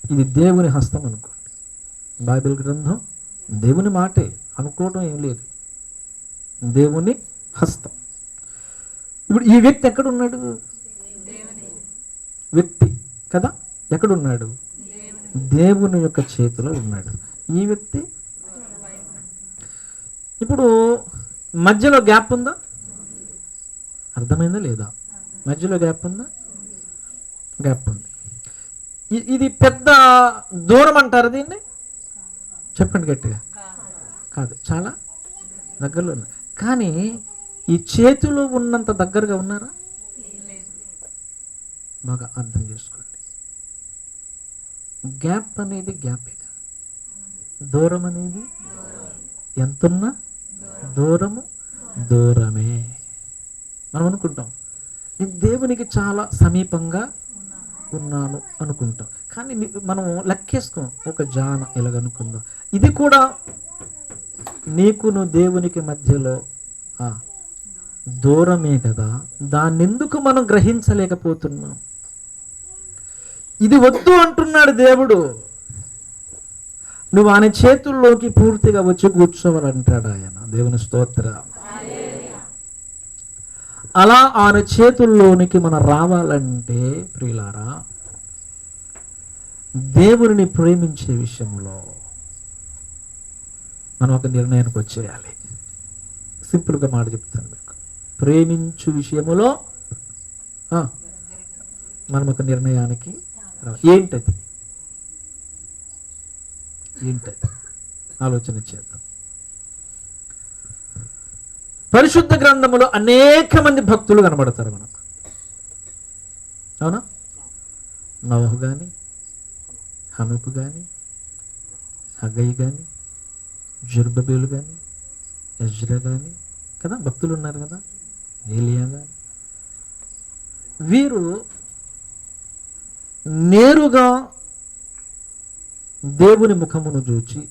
ఇది దేవుని హస్తం అనుకోండి. బైబిల్ గ్రంథం దేవుని మాటే, అనుకోవడం ఏం లేదు, దేవుని హస్తం. ఇప్పుడు ఈ వ్యక్తి ఎక్కడున్నాడు? వ్యక్తి కదా, ఎక్కడున్నాడు? దేవుని యొక్క చేతిలో ఉన్నాడు ఈ వ్యక్తి. ఇప్పుడు మధ్యలో గ్యాప్ ఉందా? అర్థమైందా లేదా? మధ్యలో గ్యాప్ ఉందా? గ్యాప్ ఉంది. ఇది పెద్ద దూరం అంటారు దీన్ని? చెప్పండి గట్టిగా. కాదు, చాలా దగ్గరలో ఉన్నాయి. కానీ ఈ చేతిలో ఉన్నంత దగ్గరగా ఉన్నారా? బాగా అర్థం చేసుకోండి. గ్యాప్ అనేది గ్యాపే, దూరం అనేది ఎంతున్నా దూరము దూరమే. మనం అనుకుంటాం నేను దేవునికి చాలా సమీపంగా ఉన్నాను అనుకుంటాం, కానీ మనం లెక్కేసుకోం. ఒక జాన ఇలాగనుకుందాం, ఇది కూడా నీకును దేవునికి మధ్యలో దూరమే కదా. దాన్నెందుకు మనం గ్రహించలేకపోతున్నాం? ఇది వద్దు అంటున్నాడు దేవుడు. నువ్వు ఆయన చేతుల్లోకి పూర్తిగా వచ్చి కూర్చోవాలంటాడు ఆయన. దేవుని స్తోత్ర. అలా ఆయన చేతుల్లోనికి మనం రావాలంటే ప్రియులారా, దేవుని ప్రేమించే విషయంలో మనం ఒక నిర్ణయానికి వచ్చేయాలి. సింపుల్గా మాట చెప్తాను మీకు. ప్రేమించు విషయములో మనం ఒక నిర్ణయానికి ఏంటది ఆలోచన చేద్దాం. పరిశుద్ధ గ్రంథములో అనేక మంది భక్తులు కనబడతారు మనకు, అవునా? నోహు కానీ, హనుకు కానీ, హగ్గయి కానీ, జెరుబ్బేలు కానీ, ఎజ్రా కానీ కదా, భక్తులు ఉన్నారు కదా, ఏలియా కానీ, వీరు నేరుగా దేవుని ముఖమును చూచి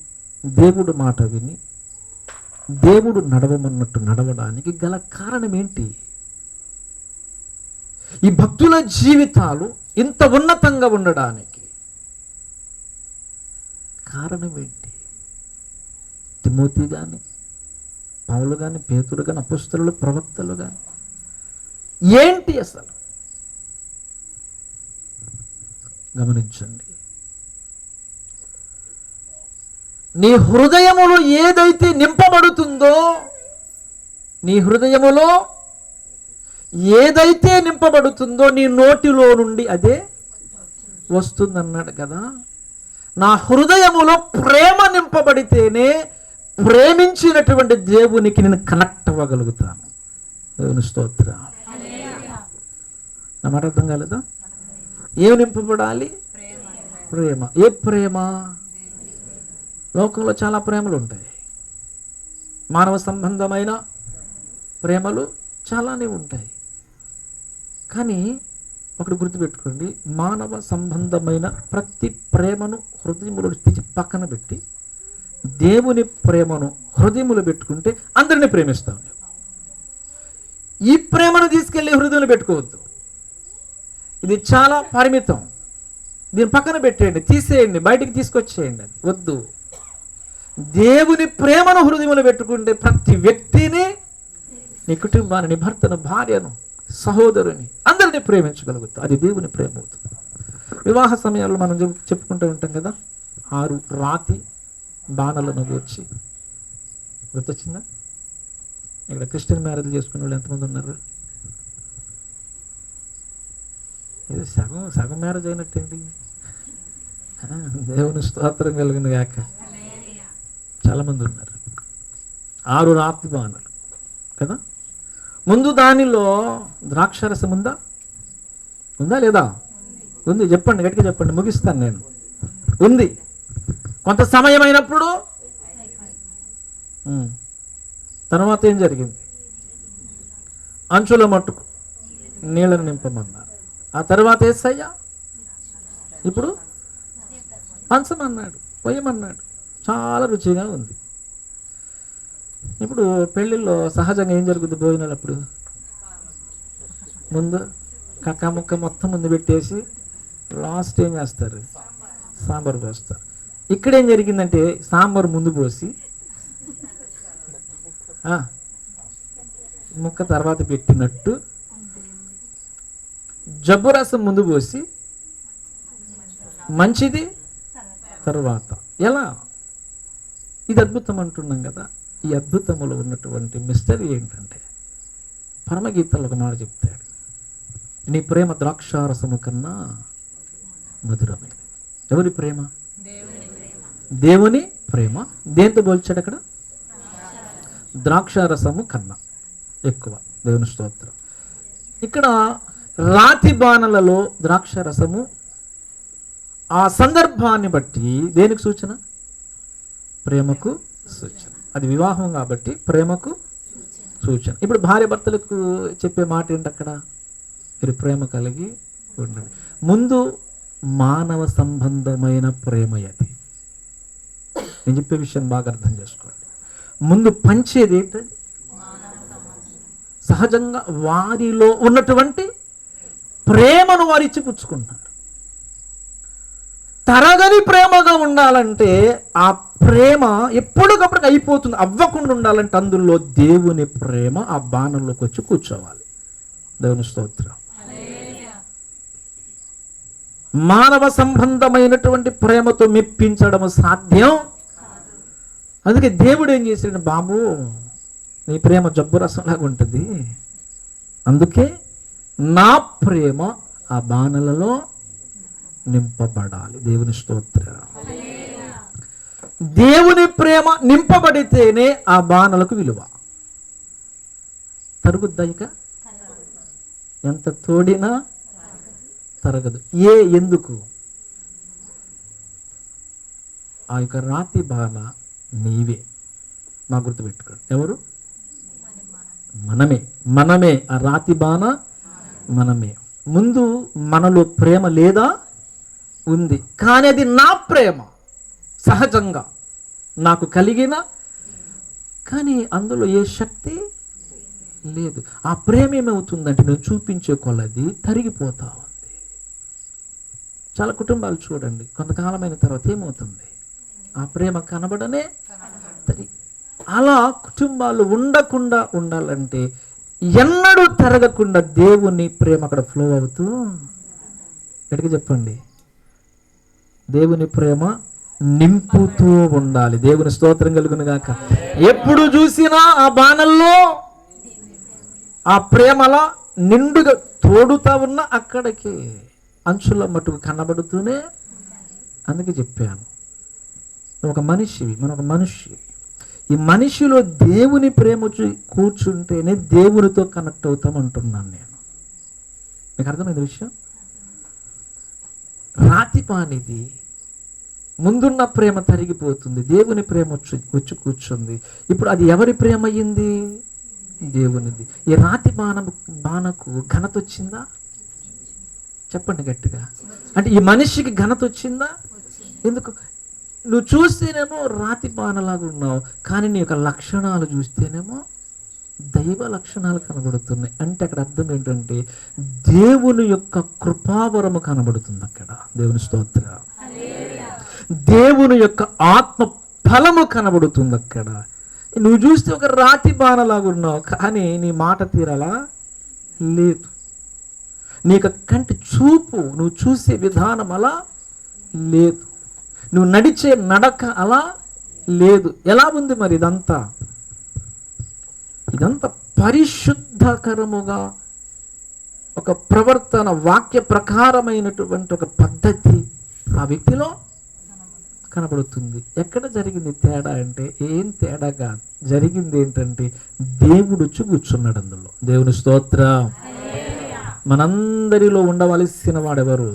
దేవుడు మాట విని దేవుడు నడవమన్నట్టు నడవడానికి గల కారణం ఏంటి? ఈ భక్తుల జీవితాలు ఇంత ఉన్నతంగా ఉండడానికి కారణం ఏంటి? తిమోతి కానీ, పౌలు కానీ, పేతురు కానీ, అపోస్తలులు, ప్రవక్తలు కానీ ఏంటి అసలు? గమనించండి. నీ హృదయములో ఏదైతే నింపబడుతుందో, నీ హృదయములో ఏదైతే నింపబడుతుందో నీ నోటిలో నుండి అదే వస్తుందన్నాడు కదా. నా హృదయములో ప్రేమ నింపబడితేనే ప్రేమించినటువంటి దేవునికి నేను కనెక్ట్ అవ్వగలుగుతాను. దేవుని స్తోత్రం. నా మాట అర్థం కాలేదా? ఏమి నింపబడాలి? ప్రేమ. ఏ ప్రేమ? లోకంలో చాలా ప్రేమలు ఉంటాయి. మానవ సంబంధమైన ప్రేమలు చాలానే ఉంటాయి. కానీ ఒకటి గుర్తుపెట్టుకోండి, మానవ సంబంధమైన ప్రతి ప్రేమను హృదయములో తీసి పక్కన పెట్టి దేవుని ప్రేమను హృదయములో పెట్టుకుంటే అందరినీ ప్రేమిస్తాం. ఈ ప్రేమను తీసుకెళ్ళి హృదయంలో పెట్టుకోవద్దు. ఇది చాలా పరిమితం. దీన్ని పక్కన పెట్టేయండి, తీసేయండి, బయటికి తీసుకొచ్చేయండి. అది వద్దు. దేవుని ప్రేమను హృదయంలో పెట్టుకుంటే ప్రతి వ్యక్తిని, నీ కుటుంబాన్ని, నీ భర్తను, భార్యను, సహోదరుని అందరినీ ప్రేమించగలుగుతాం. అది దేవుని ప్రేమ అవుతుంది. వివాహ సమయాల్లో మనం చెప్పుకుంటూ ఉంటాం కదా, 6 రాతి బాణలను వచ్చి, గుర్తొచ్చిందా? ఇక్కడ క్రిస్టియన్ మ్యారేజ్ చేసుకునే వాళ్ళు ఎంతమంది ఉన్నారు? ఇది సగం మ్యారేజ్ అయినట్టేంటి? దేవుని స్తోత్రం కలిగిన గాక. చాలామంది ఉన్నారు. 6 రాతి బాణలు కదా. ముందు దానిలో ద్రాక్షరసం ఉందా లేదా? ఉంది. చెప్పండి, గట్టిగా చెప్పండి, ముగిస్తాను నేను. ఉంది. కొంత సమయం అయినప్పుడు తర్వాత ఏం జరిగింది? అంచుల మట్టుకు నీళ్ళను నింపమన్నారు. ఆ తర్వాత యేసయ్య ఇప్పుడు పంచమన్నాడు, పొయ్యమన్నాడు. చాలా రుచిగా ఉంది. ఇప్పుడు పెళ్ళిళ్ళలో సహజంగా ఏం జరుగుతుంది? భోజనాలు అప్పుడు ముందు కక్క ముక్క మొత్తం ముందు పెట్టేసి లాస్ట్ ఏం చేస్తారు? సాంబార్ పోస్తారు. ఇక్కడ ఏం జరిగిందంటే సాంబార్ ముందు పోసి ముక్క తర్వాత పెట్టినట్టు జబ్బు రసం ముందు పోసి మంచిది తర్వాత. ఎలా? ఇది అద్భుతం అంటున్నాం కదా. ఈ అద్భుతములో ఉన్నటువంటి మిస్టరీ ఏంటంటే, పరమగీతలో ఒక మాట చెప్తాడు, నీ ప్రేమ ద్రాక్షారసము కన్నా మధురమైనది. ఎవరి ప్రేమ? దేవుని ప్రేమ. దేంతో పోల్చాడు అక్కడ? ద్రాక్షారసము కన్నా ఎక్కువ. దేవుని స్తోత్రం. ఇక్కడ రాతి బాణలలో ద్రాక్షారసము ఆ సందర్భాన్ని బట్టి దేనికి సూచన? ప్రేమకు సూచన. అది వివాహం కాబట్టి ప్రేమకు సూచన. ఇప్పుడు భార్య భర్తలకు చెప్పే మాట ఏంటి అక్కడ? మీరు ప్రేమ కలిగి ఉండండి. ముందు మానవ సంబంధమైన ప్రేమ. అది నేను చెప్పే విషయం బాగా అర్థం చేసుకోండి. ముందు పంచేది ఏంటది? సహజంగా వారిలో ఉన్నటువంటి ప్రేమను వారు ఇచ్చి పుచ్చుకుంటున్నారు. తరగని ప్రేమగా ఉండాలంటే ఆ ప్రేమ ఎప్పటికప్పుడు అయిపోతుంది. అవ్వకుండా ఉండాలంటే అందులో దేవుని ప్రేమ ఆ బాణంలోకి వచ్చి కూర్చోవాలి. దేవుని స్తోత్రం. మానవ సంబంధమైనటువంటి ప్రేమతో మెప్పించడం సాధ్యం. అందుకే దేవుడు ఏం చేశాడు? బాబు, నీ ప్రేమ జబ్బు రసంలాగా ఉంటుంది, అందుకే నా ప్రేమ ఆ బాణలలో నింపబడాలి. దేవుని స్తోత్రం. దేవుని ప్రేమ నింపబడితేనే ఆ బాణలకు విలువ. తరుగుద్దా? ఇక ఎంత తోడినా తరగదు. ఎందుకు? ఆ యొక్క రాతి బాణ నీవే. మా గుర్తుపెట్టుకోండి. ఎవరు? మనమే. ఆ రాతి బాణ మనమే. ముందు మనలో ప్రేమ లేదా? ఉంది. కానీ అది నా ప్రేమ, సహజంగా నాకు కలిగిన, కానీ అందులో ఏ శక్తి లేదు. ఆ ప్రేమ ఏమవుతుందంటే నువ్వు చూపించే కొలది తరిగిపోతా ఉంది. చాలా కుటుంబాలు చూడండి, కొంతకాలమైన తర్వాత ఏమవుతుంది? ఆ ప్రేమ కనబడనే అలా కుటుంబాలు ఉండకుండా ఉండాలంటే ఎన్నడూ తరగకుండా దేవుని ప్రేమ అక్కడ ఫ్లో అవుతూ, ఎక్కడికి చెప్పండి, దేవుని ప్రేమ నింపుతూ ఉండాలి. దేవుని స్తోత్రం కలుగును గాక. ఎప్పుడు చూసినా ఆ బాణల్లో ఆ ప్రేమలా నిండుగా తోడుతా ఉన్న అక్కడికి అంచుల మటుకు కనబడుతూనే. అందుకే చెప్పాను, నువ్వు ఒక మనిషివి, మన ఒక మనిషి. ఈ మనిషిలో దేవుని ప్రేమ కూర్చుంటేనే దేవునితో కనెక్ట్ అవుతామంటున్నాను నేను. మీకు అర్థమైంది విషయం? రాతి పానిది, ముందున్న ప్రేమ తరిగిపోతుంది, దేవుని ప్రేమ వచ్చి కూర్చుంది. ఇప్పుడు అది ఎవరి ప్రేమ అయ్యింది? దేవునిది. ఈ రాతి బాణకు ఘనత వచ్చిందా? చెప్పండి గట్టిగా. అంటే ఈ మనిషికి ఘనత వచ్చిందా? ఎందుకు? నువ్వు చూస్తేనేమో రాతి బాణలాగా ఉన్నావు, కానీ నీ యొక్క లక్షణాలు చూస్తేనేమో దైవ లక్షణాలు కనబడుతున్నాయి. అంటే అక్కడ అర్థం ఏంటంటే దేవుని యొక్క కృపావరము కనబడుతుంది అక్కడ. దేవుని స్తోత్ర. దేవుని యొక్క ఆత్మ ఫలము కనబడుతుంది అక్కడ. నువ్వు చూస్తే ఒక రాతి బాణలాగా ఉన్నావు, కానీ నీ మాట తీరలా లేదు. నీకు కంటి చూపు, నువ్వు చూసే విధానం అలా లేదు, నువ్వు నడిచే నడక అలా లేదు. ఎలా ఉంది మరి ఇదంతా? ఇదంతా పరిశుద్ధకరముగా ఒక ప్రవర్తన, వాక్య ప్రకారమైనటువంటి ఒక పద్ధతి ఆ వ్యక్తిలో కనబడుతుంది. ఎక్కడ జరిగింది తేడా అంటే ఏం తేడాగా జరిగింది ఏంటంటే దేవుడు వచ్చి కూర్చున్నాడు అందులో. దేవుని స్తోత్ర. మనందరిలో ఉండవలసిన వాడెవరు?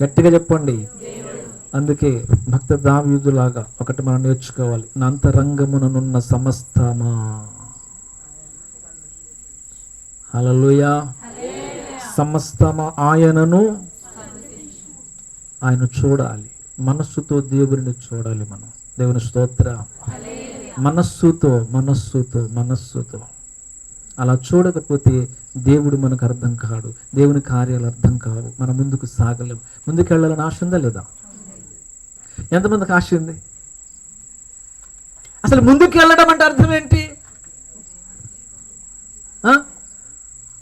గట్టిగా చెప్పండి. అందుకే భక్త దావీదులాగా ఒకటి మనం నేర్చుకోవాలి. నా అంతరంగముననున్న సమస్తమా, హల్లెలూయా, సమస్తమా ఆయనను, ఆయన చూడాలి. మనస్సుతో దేవుడిని చూడాలి మనం. దేవుని స్తోత్ర. మనస్సుతో అలా చూడకపోతే దేవుడు మనకు అర్థం కాడు, దేవుని కార్యాలు అర్థం కావు, మనం ముందుకు సాగలేము. ముందుకు వెళ్ళాలని ఆశ ఉందా లేదా? ఎంతమందికి ఆశ ఉంది? అసలు ముందుకు వెళ్ళడం అంటే అర్థం ఏంటి?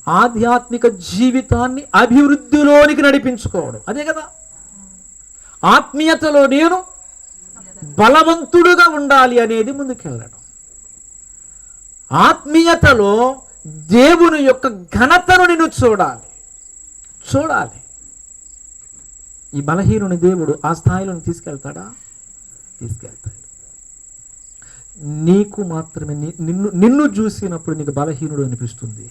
ఆధ్యాత్మిక జీవితాన్ని అభివృద్ధిలోనికి నడిపించుకోవడం, అదే కదా. ఆత్మీయతలో నేను బలవంతుడుగా ఉండాలి అనేది ముందుకెళ్ళడం. ఆత్మీయతలో దేవుని యొక్క ఘనతను నేను చూడాలి. ఈ బలహీనుని దేవుడు ఆ స్థాయిలో తీసుకెళ్తాడా? తీసుకెళ్తాడు. నీకు మాత్రమే నిన్ను చూసినప్పుడు నీకు బలహీనుడు అనిపిస్తుంది,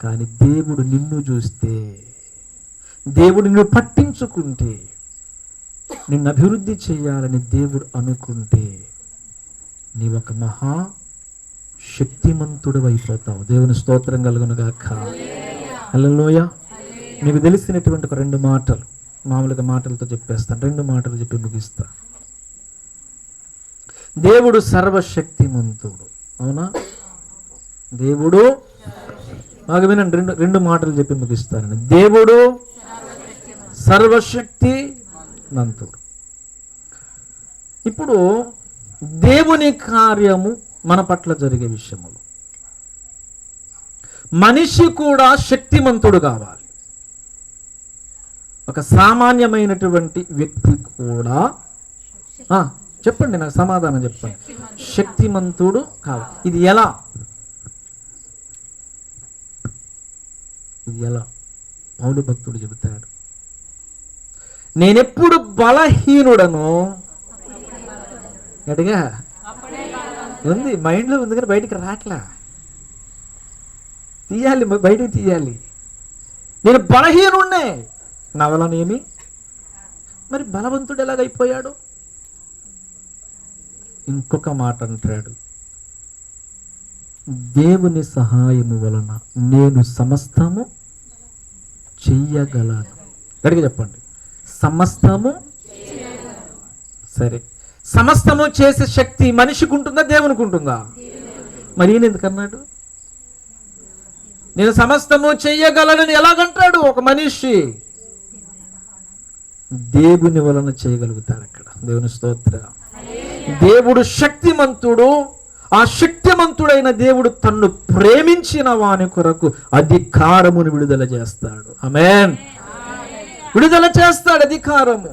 కానీ దేవుడు నిన్ను చూస్తే, దేవుడు నిన్ను పట్టించుకుంటే, నిన్ను అభివృద్ధి చేయాలని దేవుడు అనుకుంటే నీ ఒక మహా శక్తిమంతుడు అయిపోతావు. దేవుని స్తోత్రం కలుగును గాక. హల్లెలూయా. మీకు తెలిసినటువంటి ఒక 2 మాటలు, మామూలుగా మాటలతో చెప్పేస్తాను, 2 మాటలు చెప్పి ముగిస్తా. దేవుడు సర్వశక్తిమంతుడు. అవునా? దేవుడు, బాగా వినండి, 2 మాటలు చెప్పి ముగిస్తానండి. దేవుడు సర్వశక్తిమంతుడు. ఇప్పుడు దేవుని కార్యము మన పట్ల జరిగే విషయములు మనిషి కూడా శక్తిమంతుడు కావాలి. ఒక సామాన్యమైనటువంటి వ్యక్తి కూడా, చెప్పండి నాకు సమాధానం చెప్పండి, శక్తిమంతుడు కావాలి. ఇది ఎలా? పౌలు భక్తుడు చెబుతాడు, నేనెప్పుడు బలహీనుడను, గట్టిగా ఉంది, మైండ్లో ఉంది కానీ బయటికి రాట్లా, తీయాలి, బయటికి తీయాలి. నేను బలహీనుడినే, నా వలనేమి. మరి బలవంతుడు ఎలాగైపోయాడు? ఇంకొక మాట అంటాడు, దేవుని సహాయము వలన నేను సమస్తము చెయ్యగలను. గట్టిగా చెప్పండి, సమస్తము. సరే, సమస్తము చేసే శక్తి మనిషికి ఉంటుందా, దేవునికి ఉంటుందా? మరి ఈయన ఎందుకన్నాడు? నేను సమస్తము చెయ్యగలనని ఎలాగంటాడు? ఒక మనిషి దేవుని వలన చేయగలుగుతాడు. అక్కడ దేవుని స్తోత్రం. దేవుడు శక్తిమంతుడు. ఆ శక్తిమంతుడైన దేవుడు తన్ను ప్రేమించిన వాని కొరకు అధికారమును విడుదల చేస్తాడు. ఆమేన్. విడుదల చేస్తాడు అధికారము.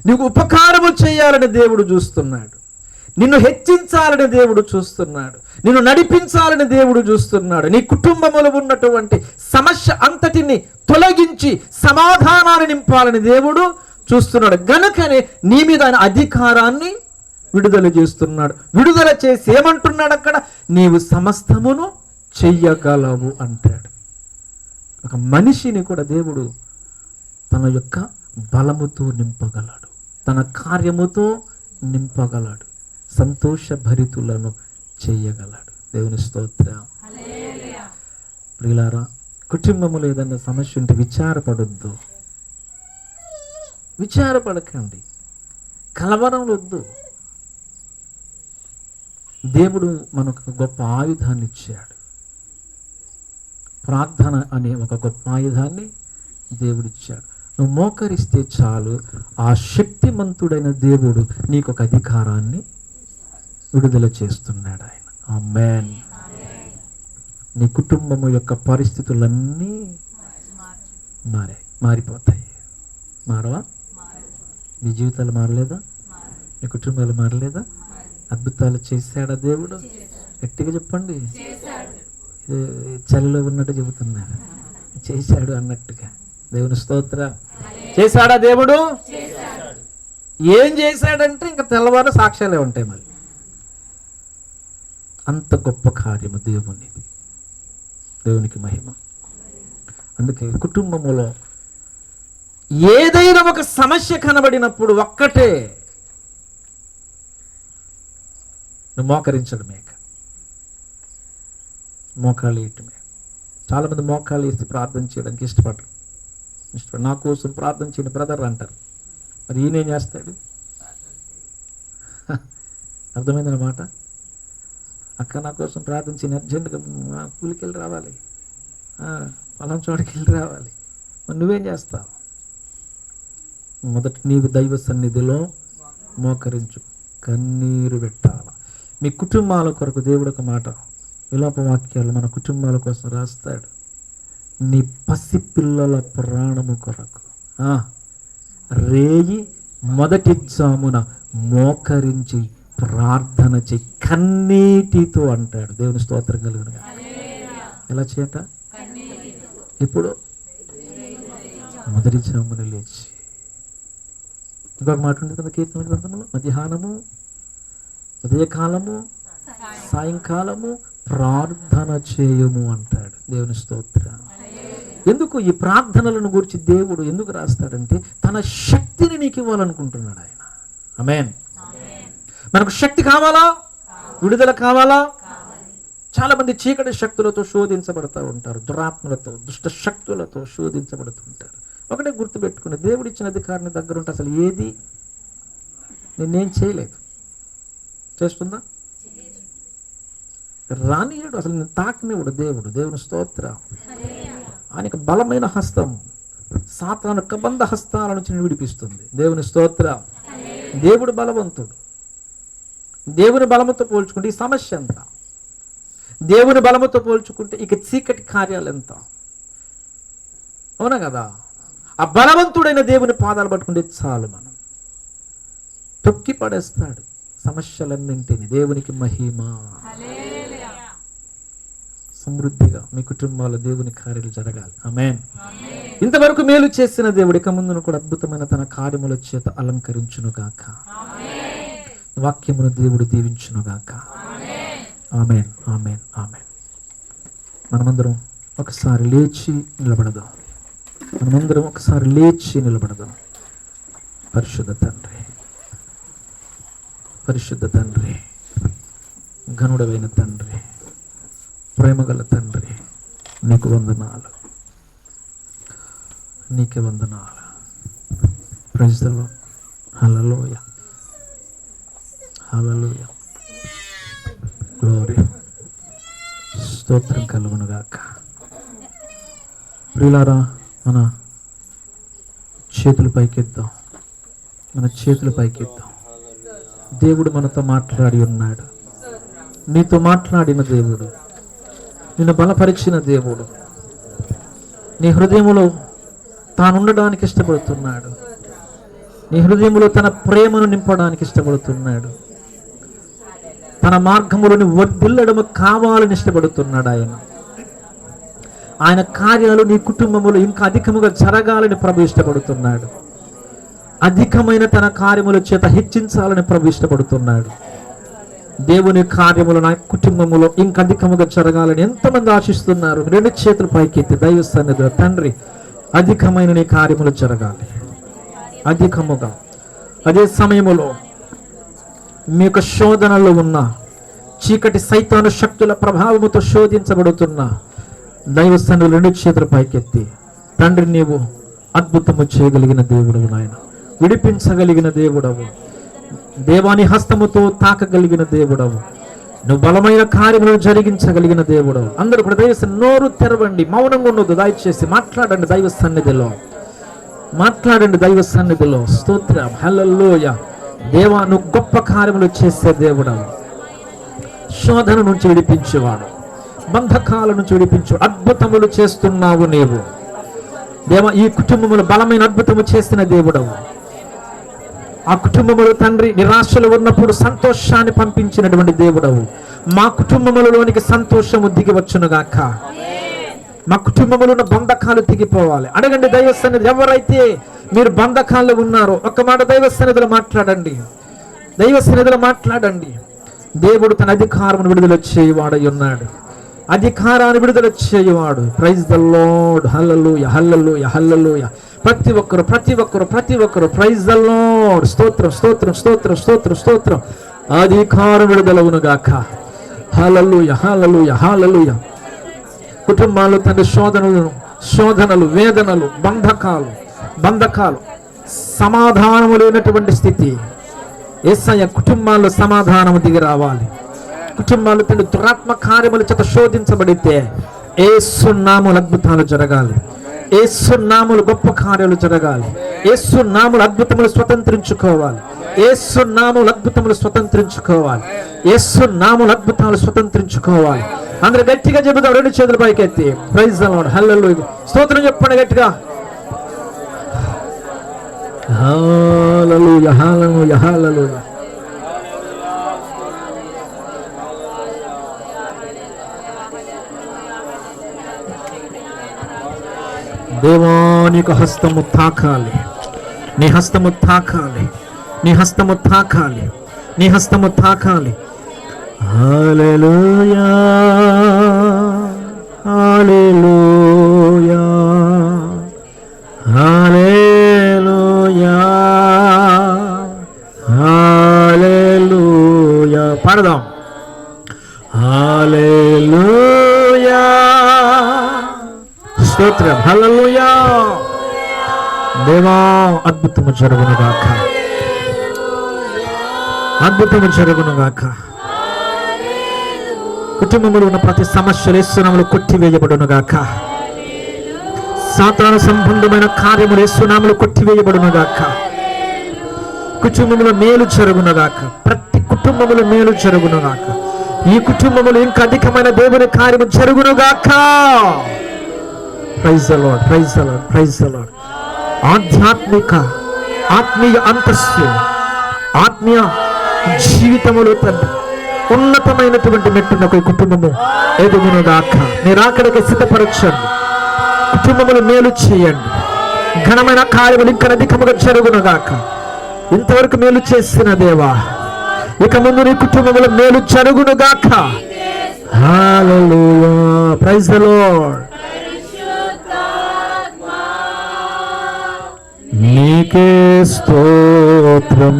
నీకు ఉపకారము చేయాలని దేవుడు చూస్తున్నాడు. నిన్ను హెచ్చించాలని దేవుడు చూస్తున్నాడు. నిన్ను నడిపించాలని దేవుడు చూస్తున్నాడు. నీ కుటుంబంలో ఉన్నటువంటి సమస్య అంతటిని తొలగించి సమాధానాన్ని నింపాలని దేవుడు చూస్తున్నాడు. గనుకనే నీ మీద ఆయన అధికారాన్ని విడుదల చేస్తున్నాడు. విడుదల చేసి ఏమంటున్నాడు అక్కడ? నీవు సమస్తమును చెయ్యగలవు అంటాడు. ఒక మనిషిని కూడా దేవుడు తన యొక్క బలముతో నింపగలడు, తన కార్యముతో నింపగలడు, సంతోషభరితులను చెయ్యగలడు. దేవుని స్తోత్రం. ప్రియులారా, కుటుంబములో ఏదన్నా సమస్య ఉంటే విచారపడొద్దు, విచారపడకండి, కలవరం వద్దు. దేవుడు మనకు గొప్ప ఆయుధాన్ని ఇచ్చాడు. ప్రార్థన అనే ఒక గొప్ప ఆయుధాన్ని దేవుడిచ్చాడు. నువ్వు మోకరిస్తే చాలు, ఆ శక్తిమంతుడైన దేవుడు నీకు ఒక అధికారాన్ని విడుదల చేస్తున్నాడు ఆయన. ఆమేన్. నీ కుటుంబము యొక్క పరిస్థితులన్నీ మారిపోతాయి. మారవా? మీ జీవితాలు మారలేదా? మీ కుటుంబాలు మారలేదా? అద్భుతాలు చేశాడా దేవుడు? గట్టిగా చెప్పండి. చలిలో ఉన్నట్టు చెబుతున్నారు, చేశాడు అన్నట్టుగా. దేవుని స్తోత్రం. చేశాడా దేవుడు? ఏం చేశాడంటే ఇంకా తెల్లవారు సాక్ష్యాలే ఉంటాయి. మళ్ళీ అంత గొప్ప కార్యము దేవునిది. దేవునికి మహిమ. అందుకే కుటుంబములో ఏదైనా ఒక సమస్య కనబడినప్పుడు ఒక్కటే, నువ్వు మోకరించడమే, మోకాళ్ళు వేయటమే. చాలామంది మోకాళ్ళు వేసి ప్రార్థన చేయడానికి ఇష్టపడరు. నా కోసం ప్రార్థన చేయని బ్రదర్ అంటారు. మరి ఈయనేం చేస్తాడు? అర్థమైందన్నమాట. అక్క నా కోసం ప్రార్థన చేయని, అర్జెంటుగా కూలికి వెళ్ళి రావాలి, పొలం చోటుకి వెళ్ళి రావాలి. మరి నువ్వేం చేస్తావు? మొదట నీవు దైవ సన్నిధిలో మోకరించు, కన్నీరు పెట్టాలి. మీ కుటుంబాల కొరకు దేవుడు ఒక మాట, విలాప వాక్యాలు మన కుటుంబాల కోసం రాస్తాడు. నీ పసిపిల్లల ప్రాణము కొరకు రేయి మొదటి జామున మోకరించి ప్రార్థన చేయి కన్నీటితో అంటాడు. దేవుని స్తోత్రం కలుగునుగా. ఎలా చేయట? ఇప్పుడు మొదటి జామున లేచి. ఇంకొక మాట ఉంది కదా కీర్తన గ్రంథంలో, మధ్యాహ్నము, ఉదయకాలము, సాయంకాలము ప్రార్థన చేయము అంటాడు. దేవుని స్తోత్రం. ఎందుకు ఈ ప్రార్థనలను గురించి దేవుడు ఎందుకు రాస్తాడంటే తన శక్తిని నీకు ఇవ్వాలనుకుంటున్నాడు ఆయన. ఆమేన్. మనకు శక్తి కావాలా? విడుదల కావాలా? చాలా మంది చీకటి శక్తులతో శోధించబడుతూ ఉంటారు, దురాత్మలతో, దుష్ట శక్తులతో శోధించబడుతుంటారు. ఒకటే గుర్తుపెట్టుకుని, దేవుడు ఇచ్చిన అధికారాన్ని దగ్గర ఉంటే అసలు ఏది నేనేం చేయలేదు. చేస్తుందా? రానియడు, అసలు నేను తాకనివ్వడు దేవుడు. దేవుని స్తోత్రం. ఆయనకు బలమైన హస్తం సాతాను కబంధ హస్తాల నుంచి విడిపిస్తుంది. దేవుని స్తోత్రం. దేవుడు బలవంతుడు. దేవుని బలముతో పోల్చుకుంటే ఈ సమస్య ఎంత, దేవుని బలముతో పోల్చుకుంటే ఇక చీకటి కార్యాలు ఎంత. అవునా కదా? ఆ బలవంతుడైన దేవుని పాదాలు పట్టుకుంటే చాలు, మనం తొక్కి పడేస్తాడు సమస్యలన్నింటినీ. దేవునికి మహిమ. సమృద్ధిగా మీ కుటుంబాల్లో దేవుని కార్యాలు జరగాలి. ఆమేన్. ఇంతవరకు మేలు చేసిన దేవుడు ఇక ముందును కూడా అద్భుతమైన తన కార్యముల చేత అలంకరించును గాక. వాక్యమును దేవుడు దీవించును గాక. ఆమేన్, ఆమేన్, ఆమేన్. మనమందరం ఒకసారి లేచి నిలబడదాం. మనమందరం ఒకసారి లేచి నిలబడదాం. పరిశుద్ధ తండ్రి, పరిశుద్ధ తండ్రి, ఘనుడవైన తండ్రి, ప్రేమగల తండ్రి, నీకు వందనాలు, నీకే వందనాలు. Praise the Lord. Hallelujah, hallelujah, glory, స్తోత్రం కలుగును గాక. ప్రియులారా, మన చేతులు పైకెత్తాం, మన చేతులు పైకెత్తాం. దేవుడు మనతో మాట్లాడి ఉన్నాడు. నీతో మాట్లాడిన దేవుడు, నిన్ను బలపరిచిన దేవుడు, నీ హృదయంలో తాను ఉండడానికి ఇష్టపడుతున్నాడు. నీ హృదయంలో తన ప్రేమను నింపడానికి ఇష్టపడుతున్నాడు. తన మార్గములను వర్ధిల్లడము కావాలని ఇష్టపడుతున్నాడు. ఆయన కార్యాలు నీ కుటుంబములో ఇంకా అధికముగా జరగాలని ప్రభు ఇష్టపడుతున్నాడు. అధికమైన తన కార్యముల చేత హెచ్చించాలని ప్రభు ఇష్టపడుతున్నాడు. దేవుని కార్యములు నా కుటుంబములో ఇంకా అధికముగా జరగాలని ఎంతమంది ఆశిస్తున్నారు? రెండు చేతులు పైకెత్తి దైవ సన్నిధిలో, తండ్రి, అధికమైన నీ కార్యములు జరగాలి, అధికముగా. అదే సమయములో మీ యొక్క శోధనలో ఉన్న చీకటి సైతాను శక్తుల ప్రభావముతో శోధించబడుతున్న దైవ సన్నిధిలో రెండు చేతుల పైకెత్తి, తండ్రి, నీవు అద్భుతము చేయగలిగిన దేవుడవు నాయన, విడిపించగలిగిన దేవుడవు, దేవాని హస్తముతో తాకగలిగిన దేవుడవు, నువ్వు బలమైన కార్యములను జరిగించగలిగిన దేవుడవు. అందరూ కూడా దైవ నోరు తెరవండి, మౌనంగా ఉండదు, దయచేసి మాట్లాడండి దైవ సన్నిధిలో, మాట్లాడండి దైవ సన్నిధిలో. స్తోత్రం, హల్లెలూయా. దేవా, నువ్వు గొప్ప కార్యములు చేసే దేవుడవు, శోధన నుంచి విడిపించేవాడు, బంధకాల నుంచి విడిపించు అద్భుతములు చేస్తున్నావు నీవు. దేవా, ఈ కుటుంబములు బలమైన అద్భుతము చేసిన దేవుడవు. ఆ కుటుంబములు తండ్రి నిరాశలు ఉన్నప్పుడు సంతోషాన్ని పంపించినటువంటి దేవుడవు. మా కుటుంబములలోనికి సంతోషము దిగి వచ్చునుగాక. మా కుటుంబంలో ఉన్న బంధకాలు దిగిపోవాలి. అడగండి దైవ సన్నిధి. ఎవరైతే మీరు బంధకాల్లో ఉన్నారో ఒక్క మాట దైవ సన్నిధిలో మాట్లాడండి, దైవ సన్నిధిలో మాట్లాడండి. దేవుడు తన అధికారమును విడుదల చేయువాడై ఉన్నాడు, అధికారాన్ని విడుదల చేయువాడు. Praise the lord. Hallelujah, hallelujah, hallelujah. ప్రతి ఒక్కరు ప్రైజ్ ద లార్డ్. స్తోత్రం, స్తోత్రం, స్తోత్రం, స్తోత్రం, స్తోత్రం. అధికారం విడుదలవును గాక. హల్లెలూయా, హల్లెలూయా, హల్లెలూయా. కుటుంబాలు తండ్రి శోధనలు, వేదనలు, బంధకాలు, సమాధానము లేనటువంటి స్థితి, యేసయ్య కుటుంబాల్లో సమాధానము దిగి రావాలి. కుటుంబాలు తండ్రి దురాత్మ కార్యముల చేత శోధించబడితే యేసు నామములో అద్భుతాలు జరగాలి, యేసు నామములో గొప్ప కార్యాలు జరగాలి, యేసు నామములో అద్భుతములు స్వతంత్రించుకోవాలి, యేసు నామములో అద్భుతములు స్వతంత్రించుకోవాలి, యేసు నామములో అద్భుతాలు స్వతంత్రించుకోవాలి. అందరూ గట్టిగా చెబుతాం, రెండు చేతుల పైకి ఎత్తి ప్రైజ్ ది లార్డ్. హల్లెలూయా. స్తోత్రం చెప్పండి గట్టిగా. హల్లెలూయా, హల్లెలూయా, హల్లెలూయా. దేవానికి హస్తము తాకాలి, నీ హస్తము తాకాలి, నీ హస్తము తాకాలి, నీ హస్తము తాకాలి. హల్లెలూయా, హల్లెలూయా, హల్లెలూయా, హల్లెలూయా. పాడదాం. హల్లెలూయా, స్తోత్రం, హల్లెలూయా. దేవా, అద్భుతము జరుగును గాక, అద్భుతము జరుగును గాక. కుటుంబంలో ఉన్న ప్రతి సమస్యలు యేసు నామములో కొట్టివేయబడును గాక. సాతాను సంబంధమైన కార్యములు యేసు నామములో కొట్టివేయబడును గాక. కుటుంబంలో మేలు జరుగును గాక, ప్రతి కుటుంబంలో మేలు జరుగును గాక. ఈ కుటుంబంలో ఇంకా అధికమైన దేవుని కార్యము జరుగును గాక. Praise the Lord, praise the Lord, praise the Lord. ఆత్మీయ అంతస్తు, ఆత్మీయ జీవితములో తండ్రి ఉన్నతమైనటువంటి మెట్టునకు ఈ కుటుంబము ఎదుగును గాక. మీరు అక్కడికి సిద్ధపరచండి, కుటుంబములు మేలు చేయండి, ఘనమైన కార్యములు ఇంకా అధికముగా జరుగును గాక. ఇంతవరకు మేలు చేసిన దేవా, ఇక ముందు నీ కుటుంబములో మేలు జరుగును గాక. హల్లెలూయా, ప్రైజ్ ది లార్డ్. నీకే స్తోత్రం,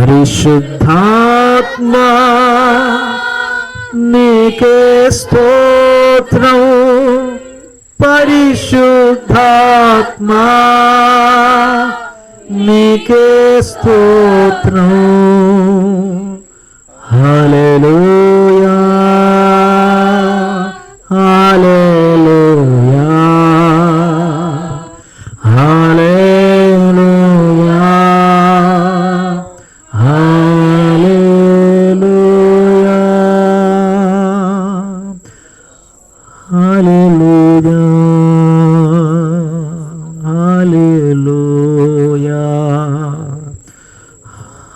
పరిశుద్ధాత్మా నీకే స్తోత్రం, పరిశుద్ధాత్మా నీకే స్తోత్రం. హల్లెలూయా hallelujah hallelujah hallelujah hallelujah hallelujah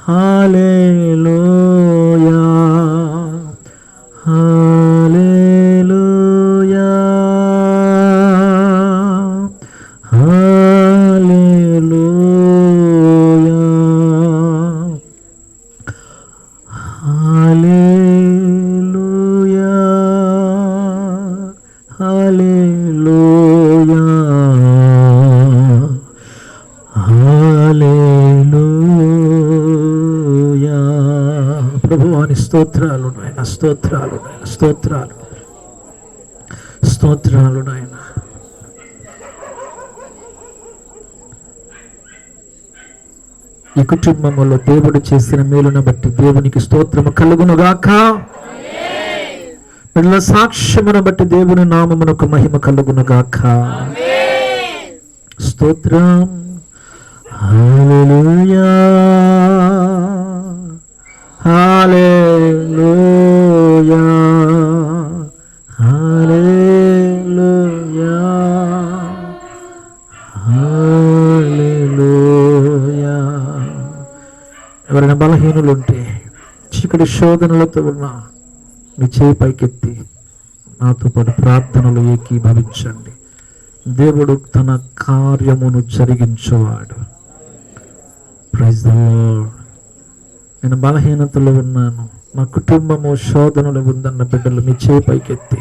hallelujah hallelujah hallelujah hallelujah hallelujah హల్లెలూయా. ప్రభువాని స్తోత్రాలు నాయన, స్తోత్రాలు నాయన, స్తోత్రాలు స్తోత్రాలు నాయన. ఈ కుటుంబంలో దేవుడు చేసిన మేలును బట్టి దేవునికి స్తోత్రము కలుగునుగాక. వీళ్ళ సాక్ష్యమును బట్టి దేవుని నామమునకు మహిమ కలుగునుగాక. స్తోత్రం. హల్లెలూయా హల్లెలూయా హల్లెలూయా హల్లెలూయా. ఎవరైనా బలహీనులుంటే, చీకటి శోధనలతో ఉన్నా, మీ చేయి పైకెత్తి నాతో పాటు ప్రార్థనలు ఏకీభవించండి. దేవుడు తన కార్యమును జరిగించేవాడు. Praise the lord. నేను బలహీనతలో ఉన్నాను, మా కుటుంబము శోధనలో ఉందన్న బిడ్డలు మీ చేయి పైకెత్తి,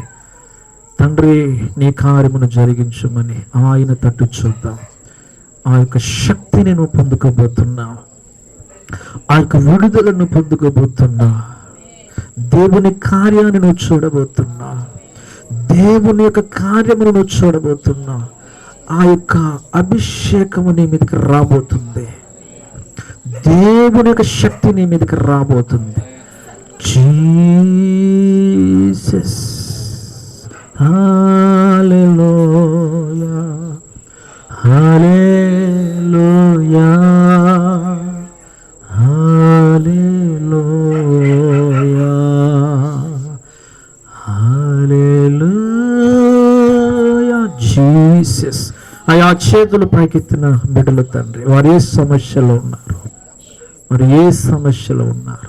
తండ్రి నీ కార్యమును జరిగించమని ఆయన తట్టు చూద్దాం. ఆ యొక్క శక్తిని నువ్వు పొందుకోబోతున్నావు, ఆ యొక్క విడుదలను పొందుకోబోతున్నా, దేవుని కార్యాన్ని నువ్వు చూడబోతున్నా, దేవుని యొక్క కార్యమును నువ్వు చూడబోతున్నా. ఆ యొక్క అభిషేకము నీ మీదకి రాబోతుంది, దేవుని యొక్క శక్తి నీ మీదకి రాబోతుంది. జీసస్ హల్లెలూయా హల్లెలూయా హల్లెలూయా హల్లెలూయా. జీసస్. ఆయా చేతులు పైకెత్తిన బిడ్డలు తండ్రి, వారు ఏ సమస్యలో ఉన్నారు, మరి ఏ సమస్యలో ఉన్నారు,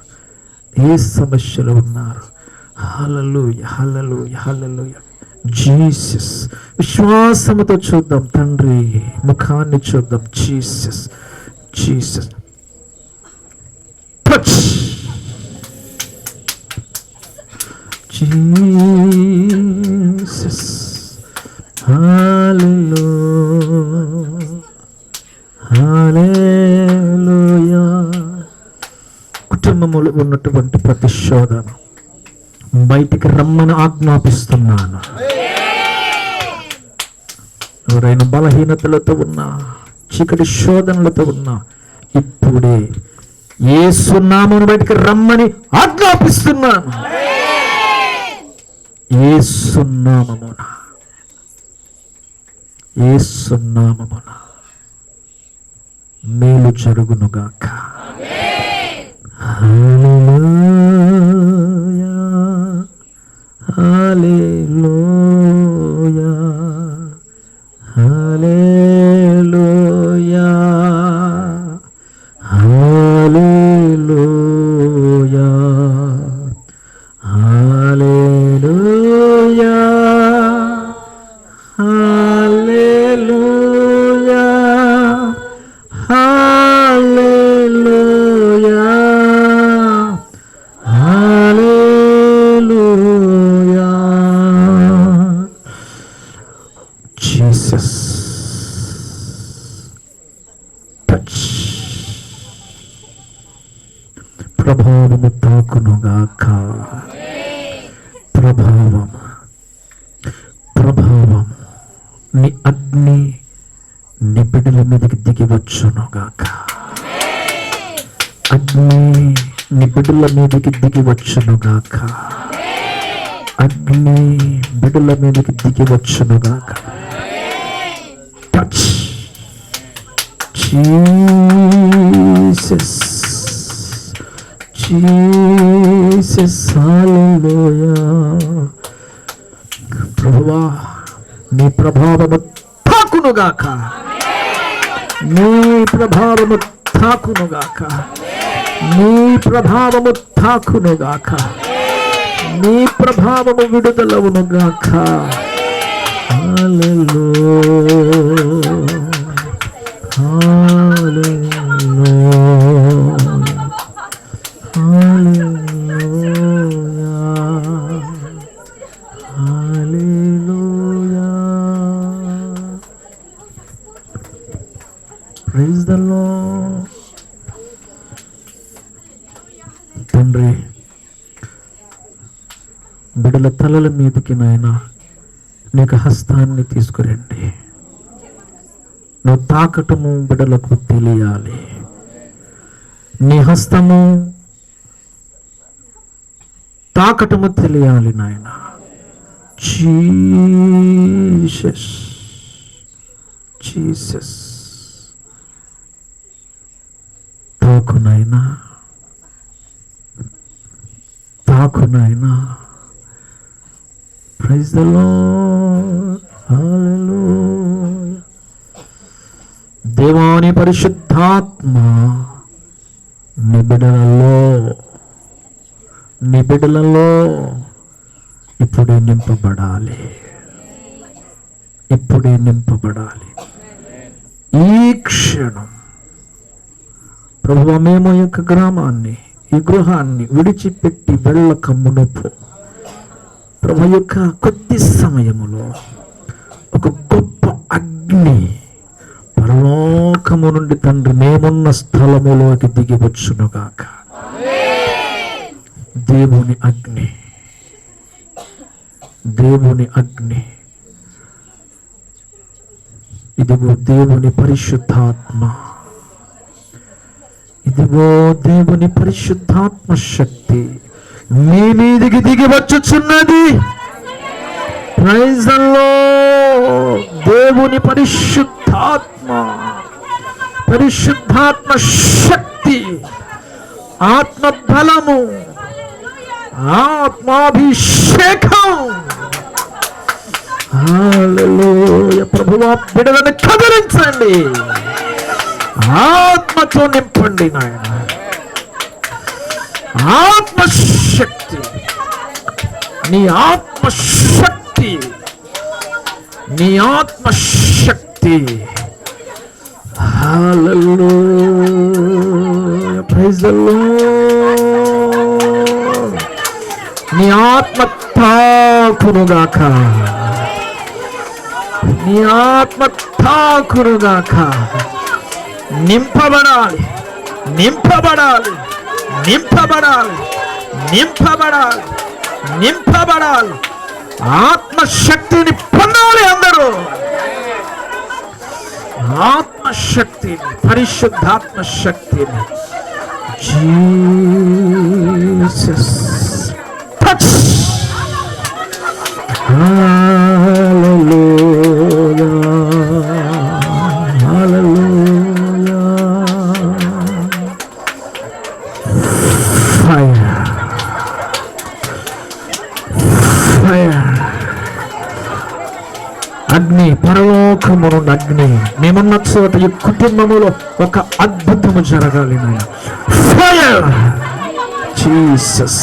ఏ సమస్యలో ఉన్నారు. హల్లెలూయా హల్లెలూయా హల్లెలూయా. జీసస్. విశ్వాసముతో చూద్దాం తండ్రి ముఖాన్ని చూద్దాం. Jesus Jesus. టచ్. జీసస్. హల్లెలూయా హల్లెలూయా. కుటుంబములో ఉన్నటువంటి ప్రతి శోధన బయటికి రమ్మని ఆజ్ఞాపిస్తున్నాను. ఎవరైనా బలహీనతలతో ఉన్నా, చీకటి శోధనలతో ఉన్నా, ఇప్పుడే యేసు నామమున బయటికి రమ్మని ఆజ్ఞాపిస్తున్నాను. యేసు నామమున, యేసు నామమున మేలు జరుగునుగాక. హల్లెలూయా hallelujah hallelujah hallelujah hallelujah hallelujah hallelujah హల్లెలూయా. జీసస్. టచ్ ప్రభావము తాకునుగాక. ప్రభావం, ప్రభావం, నీ అగ్ని నీ బిడ్డల మీదకి దిగి వచ్చునుగాక. అగ్ని నీ బిడ్డల మీదకి దిగి వచ్చునుగాక. అగ్ని బిడ్డల మీదకి దిగి వచ్చునుగాక. టచ్ జీసస్, జీసస్, హల్లెలూయా. ప్రభువా, నీ ప్రభావము తాకునుగాక. నీ ప్రభావము తాకునుగాక. నీ ప్రభావము తాకునుగాక. నీ ప్రభావము విడుదలవునుగాక. Hallelujah, hallelujah, hallelujah, hallelujah. Praise the lord. తండ్రి, బిడ్డల తలల మీదకి నాయన నీకు హస్తాన్ని తీసుకురండి. నువ్వు తాకటము బిడ్డలకు తెలియాలి. నీ హస్తము తాకటము తెలియాలి నాయన. జీసస్, జీసస్, తాకు నాయనా, తాకు నాయనా. ప్రైజ్ ద లార్డ్, హల్లెలూయా. దేవాని పరిశుద్ధాత్మ నీ బిడ్డలలో ఇప్పుడే నింపబడాలి. ఇప్పుడే నింపబడాలి. ఈ క్షణం ప్రభువా, మేము ఈ యొక్క గ్రామాన్ని, ఈ గృహాన్ని విడిచిపెట్టి వెళ్ళక మునుపు ప్రభు యొక్క కొద్ది సమయములో ఒక గొప్ప అగ్ని పరలోకము నుండి తండ్రి మేమున్న స్థలములోకి దిగి వచ్చునుగాక. దేవుని అగ్ని, దేవుని అగ్ని. ఇదిగో దేవుని పరిశుద్ధాత్మ, ఇదిగో దేవుని పరిశుద్ధాత్మ శక్తి మీ మీదికి దిగి వచ్చుచున్నది. Praise the lord. దేవుని పరిశుద్ధాత్మ, పరిశుద్ధాత్మ శక్తి, ఆత్మ బలము, ఆత్మాభిషేకం. హల్లెలూయా. ప్రభువా, బిడ్డలను కదిలించండి. ఆత్మతో నింపండి నాయన. ఆత్మశక్తి, నీ ఆత్మశక్తి, నీ ఆత్మశక్తి. హల్లెలూయా. Praise the lord. నీ ఆత్మ తాకునుగాక. నీ ఆత్మ తాకునుగాక. నింపబడాలి, నింపబడాలి, నింపబడాలి, నింపబడాలి, నింపబడాలి. ఆత్మశక్తిని పొందాలి అందరూ. ఆత్మశక్తిని, పరిశుద్ధాత్మ శక్తిని. Jesus touch. Hallelujah, hallelujah. Fire, fire. అగ్ని, పరలోకము నుండి అగ్ని. మేమున్న చోట ఈ కుటుంబములో ఒక అద్భుతము జరగాలి నాయన. ఫైర్. జీసస్.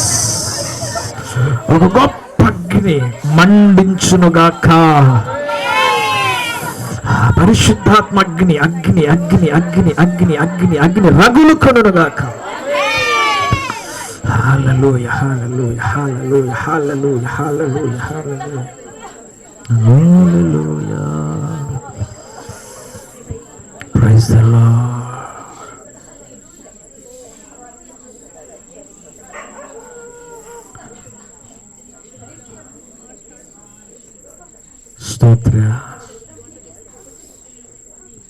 ఒక గొప్ప అగ్ని మండించునుగాక. పరిశుద్ధాత్మ అగ్ని, అగ్ని, అగ్ని, అగ్ని, అగ్ని, అగ్ని, అగ్ని రగులు కొనుగాక. Hallelujah, hallelujah, hallelujah, hallelujah, hallelujah, hallelujah, hallelujah. Praise the lord.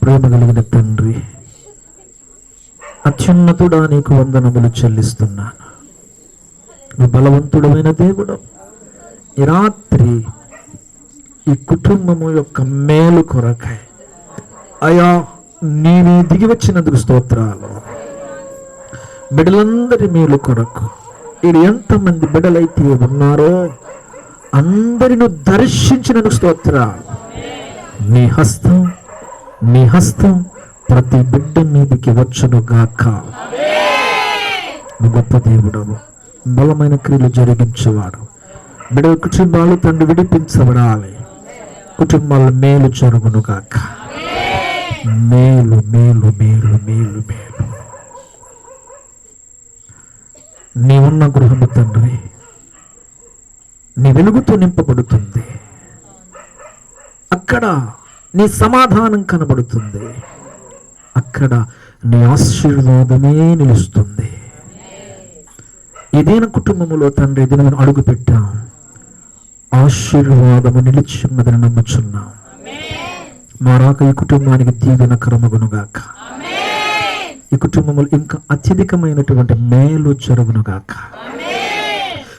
ప్రేమ కలిగిన తండ్రి, అత్యున్నతుడా నీకు వందనములు చెల్లిస్తున్నాను. నువ్వు బలవంతుడమైన దేవుడు. ఈ రాత్రి ఈ కుటుంబము యొక్క మేలు కొరకై అయా నీవే దిగి వచ్చినందుకు స్తోత్రాలు. బిడ్డలందరి మేలు కొరకు ఇది ఎంతమంది బిడ్డలైతే ఉన్నారో అందరిని దర్శించినందుకు స్తోత్రాలు. నీ హస్తం ప్రతి బిడ్డ మీదికి వచ్చును గాక. నువ్వు గొప్ప దేవుడవు, బలమైన క్రియలు జరిగించేవాడు. బిడ్డల కుటుంబాలు తండ్రి విడిపించబడాలి. కుటుంబాల మేలు జరుగును గాక. మేలు మేలు మేలు మేలు మేలు. నీవున్న గృహము తండ్రి నీ వెలుగుతో నింపబడుతుంది. అక్కడ నీ సమాధానం కనబడుతుంది. అక్కడ నీ ఆశీర్వాదమే నిలుస్తుంది. ఏదైనా కుటుంబములో తండ్రి ఇది నేను అడుగు పెట్టాం, ఆశీర్వాదము నిలిచి ఉన్నదని నమ్ముచున్నాం. మారాక ఈ కుటుంబానికి దీవెనకరమగునుగాక. ఈ కుటుంబములు ఇంకా అత్యధికమైనటువంటి మేలు జరుగునుగాక.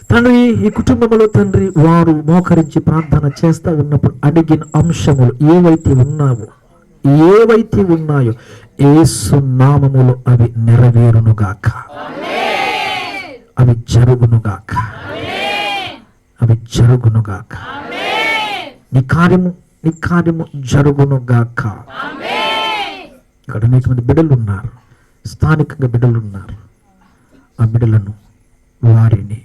తండ్రి ఈ కుటుంబంలో తండ్రి వారు మోకరించి ప్రార్థన చేస్తా ఉన్నప్పుడు అడిగిన అంశములు ఏవైతే ఉన్నాయో యేసు నామములో అవి నెరవేరునుగాక. అవి జరుగునుగాక. అవి జరుగునుగాక. నీ కార్యము జరుగునుగాక. ఇక్కడ అనేక మంది బిడ్డలు ఉన్నారు, స్థానికంగా బిడ్డలు ఉన్నారు. ఆ బిడ్డలను, వారిని,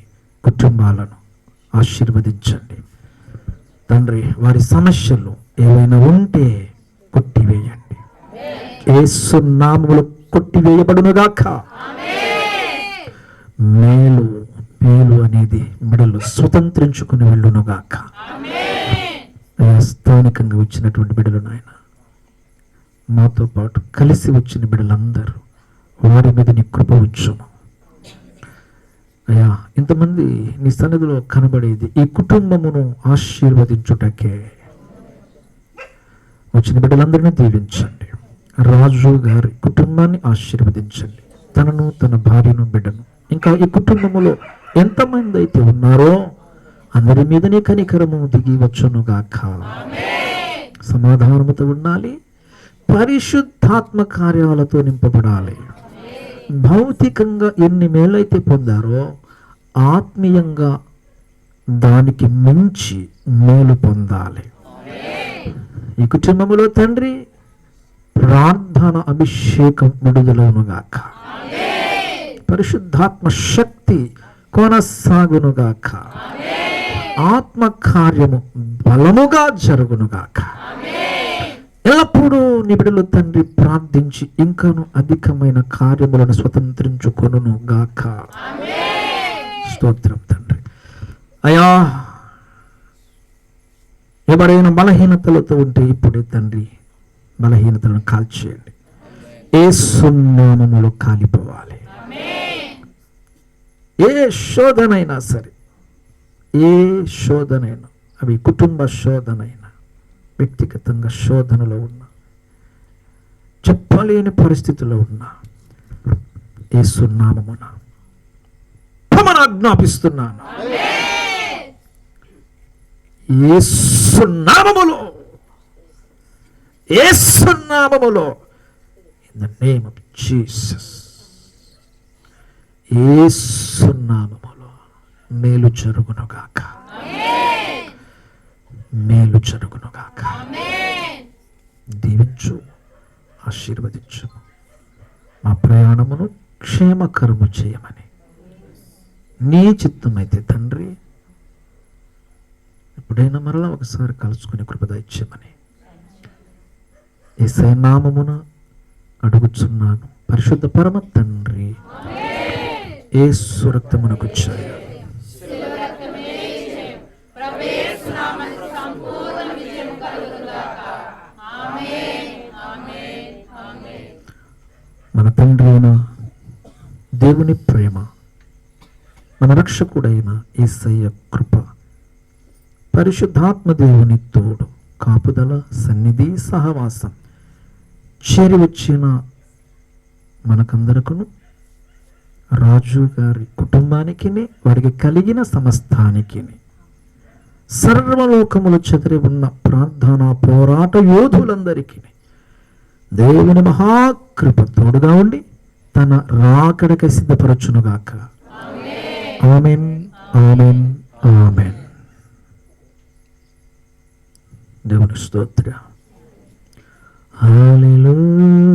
కుటుంబాలను ఆశీర్వదించండి తండ్రి. వారి సమస్యలు ఏవైనా ఉంటే కొట్టివేయండి. యేసు నామములో కొట్టివేయబడునుగాక. మేలు మేలు అనేది బిడ్డలు స్వతంత్రించుకుని వెళ్ళునుగాక. స్థానికంగా వచ్చినటువంటి బిడ్డలు నాయన, మాతో పాటు కలిసి వచ్చిన బిడ్డలందరూ వారి మీద నీ కృప ఉంచుము అయ్యా. ఇంతమంది నీ సన్నిధిలో కనబడేది ఈ కుటుంబమును ఆశీర్వదించుటకే. వచ్చిన బిడ్డలందరినీ దీవించండి. రాజు గారి కుటుంబాన్ని ఆశీర్వదించండి, తనను, తన భార్యను, బిడ్డను. ఇంకా ఈ కుటుంబములో ఎంతమంది అయితే ఉన్నారో అందరి మీదనే కనికరము దిగి వచ్చునుగాక. సమాధానముతో ఉండాలి, పరిశుద్ధాత్మ కార్యాలతో నింపబడాలి. భౌతికంగా ఎన్ని మేలైతే పొందారో ఆత్మీయంగా దానికి మించి మేలు పొందాలి. ఈ కుటుంబములో తండ్రి ప్రార్థన అభిషేకం విడుదలవునుగాక. పరిశుద్ధాత్మ శక్తి కొనసాగునుగాక. ఆత్మ కార్యము బలముగా జరుగునుగాక. ఎల్లప్పుడూ నీ బిడ్డలు తండ్రి ప్రార్థించి ఇంకను అధికమైన కార్యములను స్వతంత్రించుకొనును గాక. స్తోత్రం తండ్రి. అయా, ఎవరైనా బలహీనతలతో ఉంటే ఇప్పుడే తండ్రి బలహీనతలను కాల్చేయండి. యేసు నామములో కాలిపోవాలి. ఏ శోధనైనా సరే, ఏ శోధనైనా, అవి కుటుంబ శోధనైనా, వ్యక్తిగతంగా శోధనలో ఉన్నా, చెప్పలేని పరిస్థితిలో ఉన్నా, యేసు నామమున ఆజ్ఞాపిస్తున్నాను. యేసు నామములో, యేసు నామములో, in the name of Jesus, యేసు నామములో మేలు జరుగునుగాక. మేలు జరుగునుగాక. దీవించు, ఆశీర్వదించు. మా ప్రయాణమును క్షేమకరము చేయమని నీ చిత్తమైతే తండ్రి ఎప్పుడైనా మరలా ఒకసారి కలుసుకుని కృప దయచేయమని యేసయ్య నామమున అడుగుచున్నాను పరిశుద్ధ పరమ తండ్రి. యేసు రక్తమునకు జయ. మన తండ్రి అయిన దేవుని ప్రేమ, మన రక్షకుడైన యేసయ్య కృప, పరిశుద్ధాత్మ దేవుని తోడు, కాపుదల, సన్నిధి, సహవాసం చేరి వచ్చిన మనకందరకును, రాజు గారి కుటుంబానికి, వారికి కలిగిన సమస్తానికి, సర్వలోకములు చెదిరి ఉన్న ప్రార్థన పోరాట యోధులందరికీ దేవుని మహాకృప తోడుగా ఉండి తన రాకడకి సిద్ధపరచునుగాక. ఆమేన్, ఆమేన్, ఆమేన్. దేవుని స్తోత్రం. హల్లెలూయా.